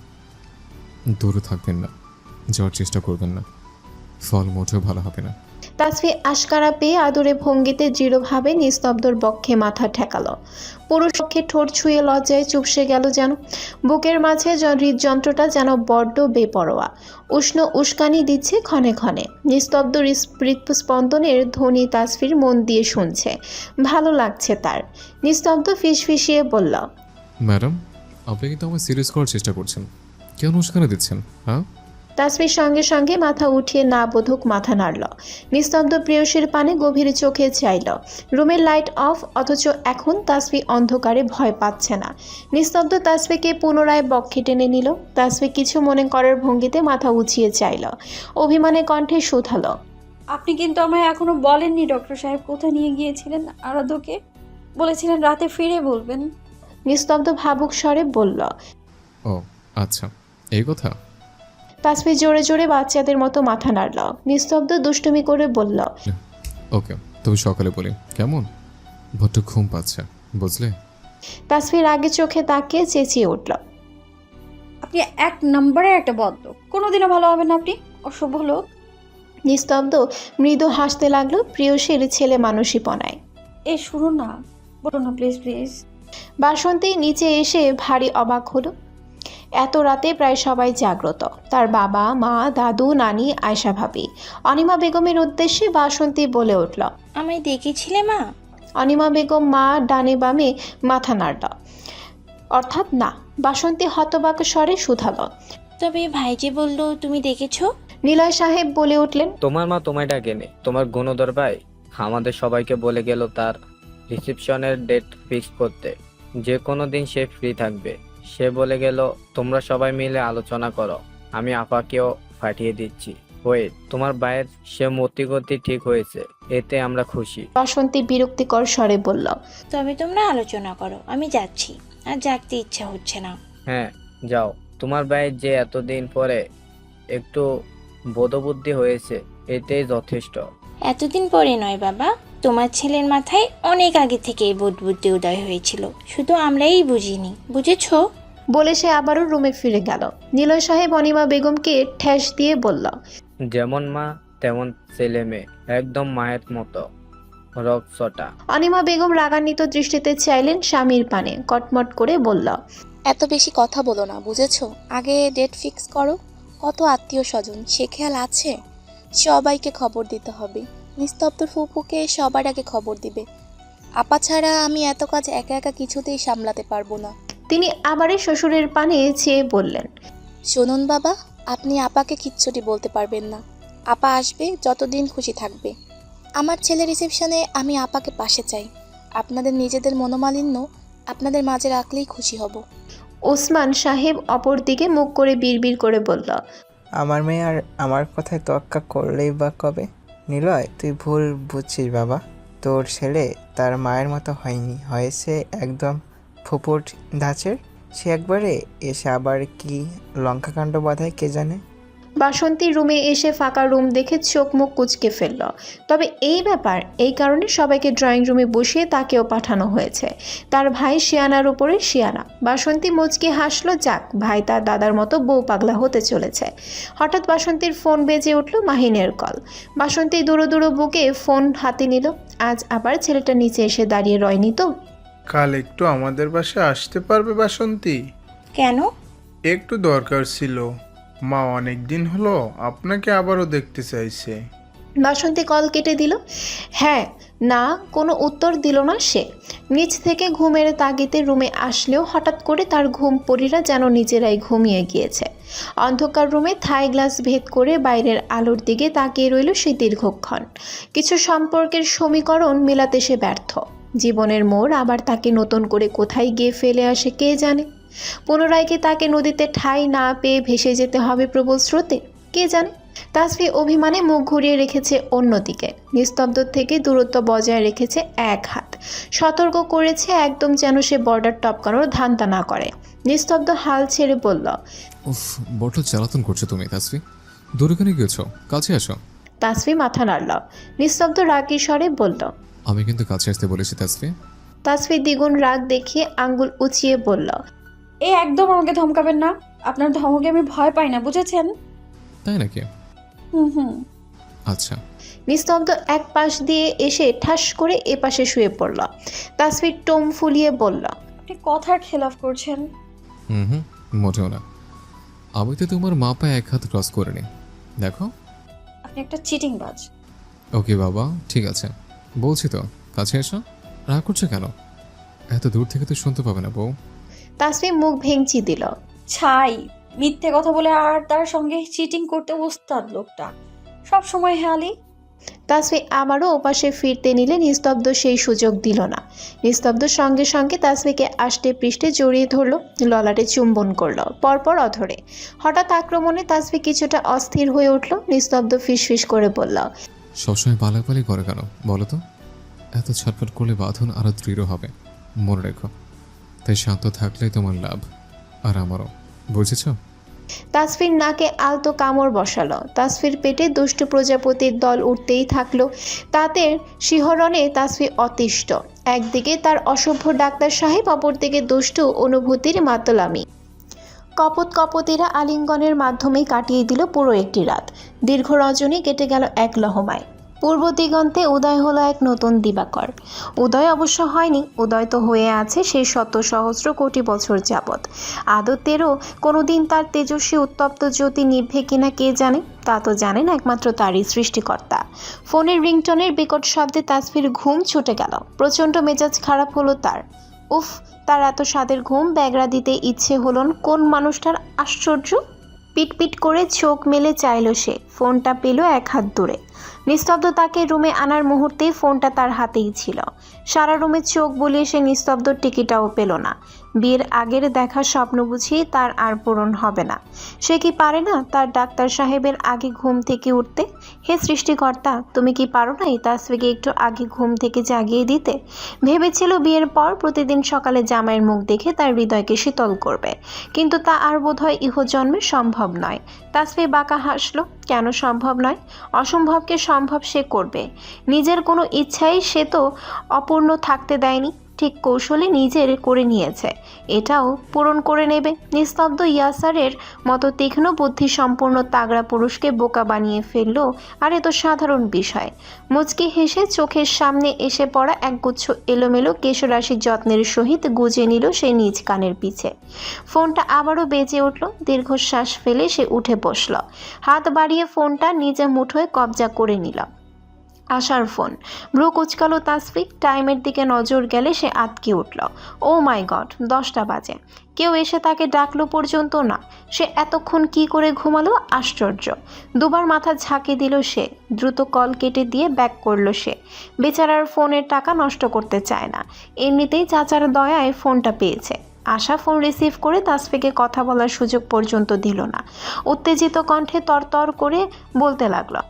দূরে থাকবেন না, যাওয়ার চেষ্টা করবেন না, ফল মোটেও ভালো হবে না। তাসফি আশকারা পেয়ে আদুরে ভঙ্গিতে দৃঢ়ভাবে নিস্তব্ধর বক্ষে মাথা ঠেকালো। পুরুষ পক্ষে ঠোঁট ছুঁয়ে লজ্জায় চুপসে গেল যেন। বুকের মাঝে হৃদযন্ত্রটা যেন বড্ড বেপরোয়া, উষ্ণ উস্কানি দিচ্ছে ক্ষণে ক্ষণে। নিস্তব্ধ হৃৎস্পন্দনের ধ্বনি তাসফির মন দিয়ে শুনছে, ভালো লাগছে তার। নিস্তব্ধ ফিসফিসিয়ে বলল, ম্যাডাম, আপনি কিন্তু আমায় সিরিয়াস করার চেষ্টা করছেন, কেন উস্কানি দিচ্ছেন? হ্যাঁ, তাসফির সঙ্গে সঙ্গে মাথা উঠিয়ে না বোধক মাথা নাড়ল। নিস্তব্ধ প্রেয়সীর পানে গভীর চোখে চাইল। রুমের লাইট অফ, অথচ এখন তাসফি অন্ধকারে ভয় পাচ্ছে না। নিস্তব্ধ তাসফিকে পুনরায় বক্ষে টেনে নিল। তাসফি কিছু মনে করার ভঙ্গিতে মাথা উঁচিয়ে চাইল। অভিমানে কণ্ঠে শুধালো, আপনি কিন্তু আমায় এখনো বলেননি ডক্টর সাহেব কোথায় নিয়ে গিয়েছিলেন আরাধ্যকে। বলেছিলেন রাতে ফিরে বলবেন। নিস্তব্ধ ভাবুক স্বরে বলল। ও আচ্ছা, এই কথা। তাসফি জোরে জোরে বাচ্চাদের মতো মাথা নাড়ল। নিস্তব্ধ দুষ্টুমি করে বলল, ওকে, তুমি সকালে বলি কেমন? বড্ড ঘুম পাচ্ছে, বুঝলে? তাসফির আগে চোখে তাকিয়ে চেঁচিয়ে উঠল, আপনি এক নম্বরে একটা বদ্ধ, কোনোদিনও ভালো হবে না আপনি, অসভ্য লোক। নিস্তব্ধ মৃদু হাসতে লাগলো প্রিয়সীর ছেলে মানুষীপনায়। এ শুনুন না, বলুন না প্লিজ প্লিজ। বাসন্তী নিচে এসে ভারী অবাক হলো। এত রাতে প্রায় সবাই জাগ্রত, তার বাবা মা, দাদু, নানি, আয়শা ভাবি। অনিমা বেগমের উদ্দেশ্যে বাসন্তী বলে উঠল, আমায় দেখেছিলে মা? অনিমা বেগম মা ডানে বামে মাথা নাড়ল, অর্থাৎ না। বাসন্তী হতবাক স্বরে শুধালো, তবে ভাইজি বলল তুমি দেখেছো? নিলয় সাহেব বলে উঠলেন, তোমার মা তোমায় ডাকেনি, তোমার গুণধর ভাই আমাদের সবাইকে বলে গেল তার রিসেপশনের ডেট ফিক্স করতে, যে কোনো দিন সে ফ্রি থাকবে। সে বলে গেল তোমরা সবাই মিলে আলোচনা করো, আমি আপাকেও পাঠিয়ে দিচ্ছি। ওয়েট, তোমার ভাইয়ের সে মতিগতি ঠিক হয়েছে, এতে আমরা খুশি। বাসন্তী বিরক্তিকর স্বরে বলল, তবে তোমরা আলোচনা করো, আমি যাচ্ছি, আর জাগতে ইচ্ছা হচ্ছে না। হ্যাঁ যাও, তোমার ভাইয়ের যে এতদিন পরে একটু বোধবুদ্ধি হয়েছে, এতেই যথেষ্ট। এতদিন পরে নয় বাবা, তোমার ছেলের মাথায় অনেক আগে থেকে এই বোধ বুদ্ধি উদয় হয়েছিল, শুধু আমরাই বুঝিনি, বুঝেছো? বলে সে আবারও রুমে ফিরে গেল। নিলয় সাহেব অনিমা বেগমকে ঠেস দিয়ে বলল, যেমন মা তেমন ছেলে মেয়ে, একদম মায়ের মতো রক্সটা। অনিমা বেগম রাগান্বিত দৃষ্টিতে চাইলেন স্বামীর পানে, কটমট করে বলল, এত বেশি কথা বলো না, বুঝেছো? আগে ডেট ফিক্স করো। কত আত্মীয় স্বজন, সে খেয়াল আছে? সবাইকে খবর দিতে হবে। নিস্তব্ধর ফুপুকে সবার আগে খবর দিবে। আপা ছাড়া আমি এত কাজ একা একা কিছুতেই সামলাতে পারবো না। তিনি আবারও শ্বশুরের পানে চেয়ে বললেন, শুনুন বাবা, আপনি আপাকে কিচ্ছুটি বলতে পারবেন না। আপা আসবে, যতদিন খুশি থাকবে। আমার ছেলে রিসেপশনে আমি আপাকে পাশে চাই। আপনাদের নিজেদের মনোমালিন্য আপনাদের মাঝে রাখলেই খুশি হব। ওসমান সাহেব অপর দিকে মুখ করে বিড়বিড় করে বলল, আমার মেয়ে আর আমার কথায় তোয়াক্কা করলেই বা কবে? নিলয়, তুই ভুল বুঝছিস বাবা। তোর ছেলে তার মায়ের মতো হয়নি, হয়েছে একদম ফুপুর ধাঁচের। সে একবারে এসে আবার কি লঙ্কাকাণ্ড বাঁধায় কে জানে। বাসন্তী রুমে এসে ফাঁকা রুম দেখে চোখ মুখ কুঁচকে ফেলল। তবে এই ব্যাপার, এই কারণে সবাইকে ড্রয়িং রুমে বসিয়ে তাকেও পাঠানো হয়েছে। তার ভাই শিয়ানার উপরে শিয়ানা। বাসন্তী মুচকি হাসলো, যাক, ভাই তার দাদার মতো বউ পাগলা হতে চলেছে। হঠাৎ বাসন্তীর ফোন বেজে উঠল, মাহিনের কল। বাসন্তী দুরো দুরো বুকে ফোন হাতে নিল। আজ আবার ছেলেটা নিচে এসে দাঁড়িয়ে রয়নি তো? কাল একটু আমাদের বাসায় আসতে পারবে বাসন্তী? কেন? একটু দরকার ছিল, মা অনেক দিন হলো আপনাকে আবারও দেখতে চাইছে। বাসন্তী কল কেটে দিল। হ্যাঁ না কোনো উত্তর দিল না সে। নিচ থেকে ঘুমের তাগিতে রুমে আসলেও হঠাৎ করে তার ঘুম পরীরা যেন নিজেরাই ঘুমিয়ে গিয়েছে। অন্ধকার রুমে থাই গ্লাস ভেদ করে বাইরের আলোর দিকে তাকিয়ে রইল সে দীর্ঘক্ষণ। কিছু সম্পর্কের সমীকরণ মেলাতে সে ব্যর্থ। জীবনের মোড় আবার তাকে নতুন করে কোথায় গিয়ে ফেলে আসে কে জানে। পুনরায় কি তাকে নদীতে ঠাঁই না পেয়ে ভেসে যেতে হবে প্রবল স্রোতে, কে জানে। তাসফি অভিমানে মুখ ঘুরিয়ে রেখেছে অন্যদিকে, নিস্তব্ধ থেকে দূরত্ব বজায় রেখেছে এক হাত। সতর্ক করেছে একদম যেন সে বর্ডার টপকানোর ধান্দা না করে। নিস্তব্ধ হাল ছেড়ে বলল, উফ, বড় জ্বালাতন করছো তুমি তাসফি। দূরে কেন গিয়েছো? কাছে আসো। তাসফি মাথা নাড়ল। নিস্তব্ধ রাগী স্বরে বলল, আমি কিন্তু কাছে আসতে বলেছি তাসফি। তাসফি দ্বিগুণ রাগ দেখিয়ে আঙ্গুল উঁচিয়ে বলল, এ একদম আমাকে ধমকাবেন না, আপনার ধমকে আমি ভয় পাই না, বুঝেছেন? তাই নাকি? হুম। আচ্ছা। নিস্তব্ধ এক পাশ দিয়ে এসে ঠাস করে এ পাশে শুয়ে পড়ল। তাসফির টোম ফুলিয়ে বলল, আপনি কথার খেলাফ করছেন। হুম, মোটেও না। আমি তো তোমার মাপা এক হাত ক্রস করে নি, দেখো। আপনি একটা চিটিং বাজ। ওকে বাবা, ঠিক আছে, বলছি তো, কাছে এসো। রাগ করছো কেন? এত দূর থেকে তো শুনতে পাবে না বউ। তাসফির মুখ ভেঙচি দিল। ছাই, মিথ্যে কথা বলে আর তার সঙ্গে চিটিং করতে ওস্তাদ লোকটা, সব সময় হেয়ালি। তাসফি আবারও ওপাশে ফিরতে নিলে নিস্তব্ধ সেই সুযোগ দিল না। নিস্তব্ধ সঙ্গে সঙ্গে তাসফিকে আষ্টে পৃষ্ঠে জড়িয়ে ধরল, ললাটে চুম্বন করলো, পরপর অধরে। হঠাৎ আক্রমণে তাসফি কিছুটা অস্থির হয়ে উঠল। নিস্তব্ধ ফিসফিস করে বলল, সবসময় পালাপালি করে কেন বলো তো? এত ছটফট করলে বাঁধন আরো দৃঢ় হবে, মনে রেখো। তাই শান্ত থাকলেই তোমার লাভ, আর আমারও, বুঝেছ? তাসফির নাকে আলতো কামড় বসালো। তাসফির পেটে দুষ্টু প্রজাপতির দল উঠতেই থাকলো। তাতে শিহরণে তাসফি অতিষ্ঠ। একদিকে তার অসভ্য ডাক্তার সাহেব, অপরদিকে দুষ্টু অনুভূতির মাতলামি। কপত কপতিরা আলিঙ্গনের মাধ্যমেই কাটিয়ে দিল পুরো একটি রাত। দীর্ঘ রজনী কেটে গেল এক লহমায়। পূর্ব দিগন্তে উদয় হলো এক নতুন দিবাকর। উদয় অবশ্য হয়নি, উদয় তো হয়ে আছে সেই শত সহস্র কোটি বছর যাবৎ। আদতেরও কোনোদিন তার তেজস্বী উত্তপ্ত জ্যোতি নিভে কিনা কে জানে? তা তো জানেন একমাত্র তারই সৃষ্টিকর্তা। ফোনের রিংটনের বিকট শব্দে তাসফির ঘুম ছুটে গেল। প্রচণ্ড মেজাজ খারাপ হলো তার। উফ, তার এত স্বাদের ঘুম ব্যাগরা দিতে ইচ্ছে হলো কোন মানুষটার, আশ্চর্য। পিটপিট করে চোখ মেলে চাইল সে। ফোনটা পেল এক হাত দূরে। নিস্তব্ধ তাকে রুমে আনার মুহূর্তেই ফোনটা তার হাতেই ছিল। সারা রুমে চোখ বুলিয়ে সে নিস্তব্ধ টিকিটাও পেল না। বিয়ের আগের দেখা স্বপ্ন বুঝি তার আর পূরণ হবে না। সে কি পারে না তার ডাক্তার সাহেবের আগে ঘুম থেকে উঠতে? হে সৃষ্টিকর্তা, তুমি কি পারো না এই তাসফিকে একটু আগে ঘুম থেকে জাগিয়ে দিতে? ভেবেছিল বিয়ের পর প্রতিদিন সকালে জামাইয়ের মুখ দেখে তার হৃদয়কে শীতল করবে, কিন্তু তা আর বোধহয় ইহজন্মে সম্ভব নয়। তাসফি বাঁকা হাসলো। কেন সম্ভব নয়? অসম্ভবকে সম্ভব সে করবে। নিজের কোনো ইচ্ছাই সে তো অপূর্ণ থাকতে দেয়নি, ঠিক কৌশলে নিজের করে নিয়েছে, এটাও পূরণ করে নেবে। নিস্তব্ধ ইয়াসারের মতো তীক্ষ্ণ বুদ্ধি সম্পূর্ণ তাগড়া পুরুষকে বোকা বানিয়ে ফেললো আর এ তো সাধারণ বিষয়। মুচকি হেসে চোখের সামনে এসে পড়া একগুচ্ছ এলোমেলো কেশরাশি যত্নের সহিত গুজে নিল সে নিজ কানের পিছে। ফোনটা আবারও বেজে উঠল। দীর্ঘশ্বাস ফেলে সে উঠে বসল। হাত বাড়িয়ে ফোনটা নিজে মুঠোয় কবজা করে নিল। আশার ফোন। ভ্রু কুচকালো তাসফি। টাইমের দিকে নজর গেলে সে আতকে উঠল। ও মাই গড, 10টা বাজে। কেউ এসে তাকে ডাকলো পর্যন্ত না। সে এতক্ষণ কি করে ঘুমালো? আশ্চর্য। দুবার মাথা ঝাঁকি দিল সে। দ্রুত কল কেটে দিয়ে ব্যাক করল সে। বেচারার ফোনের টাকা নষ্ট করতে চায় না, এমনিতেই চাচার দয়ায় ফোনটা পেয়েছে। আশা ফোন রিসিভ করে তাসফিকে কথা বলার সুযোগ পর্যন্ত দিল না। উত্তেজিত কণ্ঠে তরতর করে বলতে লাগলো,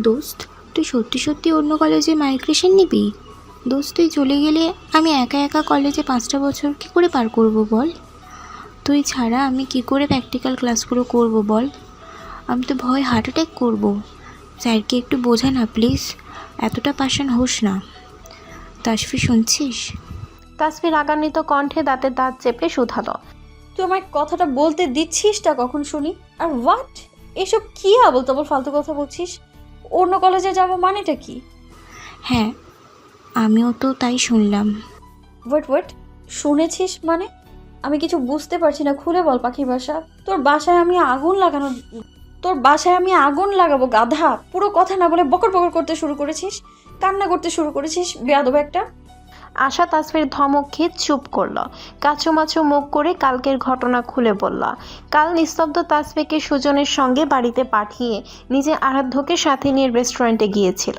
দোস্ত, তুই সত্যি সত্যি অন্য কলেজে মাইগ্রেশন নিবি? দোস্ত, তুই চলে গেলে আমি একা একা কলেজে 5টা বছর কী করে পার করব বল? তুই ছাড়া আমি কি করে প্র্যাকটিক্যাল ক্লাসগুলো করব বল? আমি তো ভয় হার্ট অ্যাটাক করব। স্যারকে একটু বোঝা না প্লিজ, এতটা প্যাশন হোস না। তাসফি, শুনছিস? তাসফি রাগান্বিত কণ্ঠে দাঁতে দাঁত চেপে শুধালো, তুই আমায় কথাটা বলতে দিচ্ছিসটা কখন শুনি? আর হোয়াট, এসব কি আবল তাবল ফালতু কথা বলছিস? অন্য কলেজে যাব মানেটা কি? হ্যাঁ, আমিও তো তাই শুনলাম। ওয়েট, শুনেছিস মানে? আমি কিছু বুঝতে পারছি না, খুলে বল পাখির বাসা। তোর বাসায় আমি আগুন লাগাবো গাধা। পুরো কথা না বলে বকর বকর করতে শুরু করেছিস, কান্না করতে শুরু করেছিস, বেয়াদব একটা। আশা তাসফির ধমক খেয়ে চুপ করল। কাচুমাচু মুখ করে কালকের ঘটনা খুলে বলল। কাল নিস্তব্ধ তাসফিকে সুজনের সঙ্গে বাড়িতে পাঠিয়ে নিজে আরাধ্যকে সাথে নিয়ে রেস্টুরেন্টে গিয়েছিল।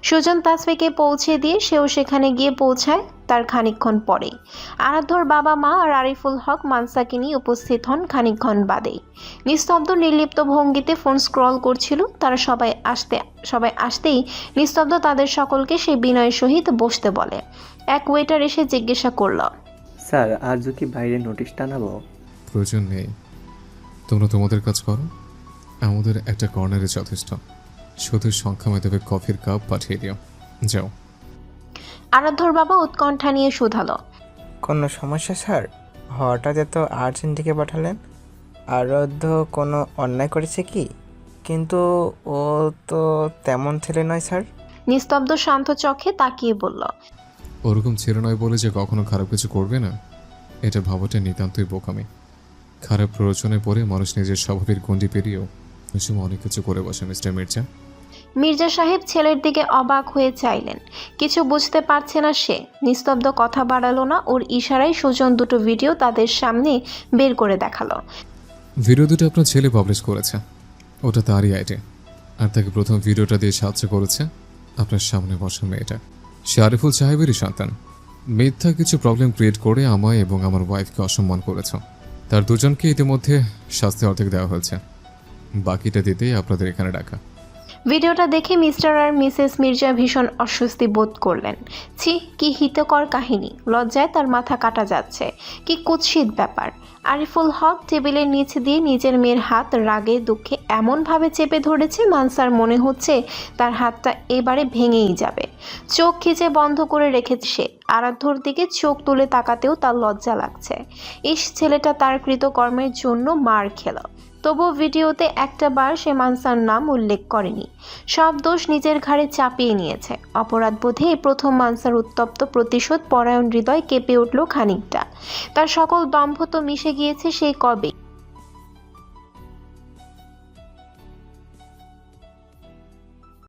সুজন তাসফিকে পৌঁছে দিয়ে সেও সেখানে গিয়ে পৌঁছায় তার খানিকক্ষণ পরেই। আরাধ্যর বাবা মা আর আরিফুল হক মানসাকে নিয়ে উপস্থিত হন খানিকক্ষণ বাদেই। নিস্তব্ধ নির্লিপ্ত ভঙ্গিতে ফোন স্ক্রল করছিল। তারা সবাই আসতেই নিস্তব্ধ তাদের সকলকে সে বিনয়ের সহিত বসতে বলে। এক ওয়েটার এসে জিজ্ঞাসা করল, স্যার আজও কি বাইরে নোটিশ টানাবো? প্রয়োজন নেই, তোমরা তোমাদের কাজ করো, আমাদের একটা কর্নারে যথেষ্ট। শুধু সংখ্যা মেধাবে কফির কাপ পাঠিয়ে দিও, যাও। আরাধ্যর বাবা উৎকণ্ঠা নিয়ে শুধালো, কোনো সমস্যা স্যার? হঠাৎ এত আর্জেন্ট ডেকে পাঠালেন? আরাধ্য কোনো অন্যায় করেছে কি? কিন্তু ও তো তেমন ছেলে নয় স্যার। নিস্তব্ধ শান্ত চোখে তাকিয়ে বলল, ওরকম ছেলে নয় বলে যে কখনো খারাপ কিছু করবে না, এটা ভাবাটা নিতান্তই বোকামি। খারাপ প্ররোচনায় পড়ে মানুষ নিজের স্বভাবের গণ্ডি পেরিয়েও ওই সময় অনেক কিছু করে বসে মিস্টার মির্জা। মির্জা সাহেব ছেলের দিকে অবাক হয়ে চাইলেন। কিছু বুঝতে পারছে না সে। নিস্তব্ধ কথা বাড়ালো না, ওর ইশারায় সুজন দুটো ভিডিও তাদের সামনে বের করে দেখালো। ভিডিও দুটো আপনার ছেলে পাবলিশ করেছে, ওটা তারই আইডি। আর তাকে প্রথম ভিডিওটা দিয়ে সাহায্য করেছে আপনার সামনে বসা মেয়েটা। সে আরিফুল সাহেবেরই সন্তান। মিথ্যা কিছু প্রবলেম ক্রিয়েট করে আমায় এবং আমার ওয়াইফকে অসম্মান করেছ। তার দুজনকে ইতিমধ্যে শাস্তি অর্ধেক দেওয়া হয়েছে, বাকিটা দিতেই আপনাদের এখানে ডাকা। ভিডিওটা দেখে মিস্টার আর মিসেস মির্জা ভীষণ অস্বস্তি বোধ করলেন। ছি, কি হিতকর কাহিনী! লজ্জায় তার মাথা কাটা যাচ্ছে। কি কুৎসিত ব্যাপার! আরিফুল হক টেবিলের নিচে দিয়ে নিজের মেয়ের হাত রাগে দুঃখে এমনভাবে চেপে ধরেছে, মানসার মনে হচ্ছে তার হাতটা এবারে ভেঙেই যাবে। চোখ খিচে বন্ধ করে রেখেছে সে। আরাধ্যর দিকে চোখ তুলে তাকাতেও তার লজ্জা লাগছে। ইস, ছেলেটা তার কৃতকর্মের জন্য মার খেল। তবু ভিডিওতে একটা বার সে মানসার নাম উল্লেখ করেনি। সব দোষ নিজের ঘাড়ে চাপিয়ে নিয়েছে। অপরাধ বোধে প্রথম মানসার উত্তপ্ত প্রতিশোধ পরায়ণ হৃদয় কেঁপে উঠল খানিকটা। তার সকল দম্ভ তো মিশে গিয়েছে সেই কবে।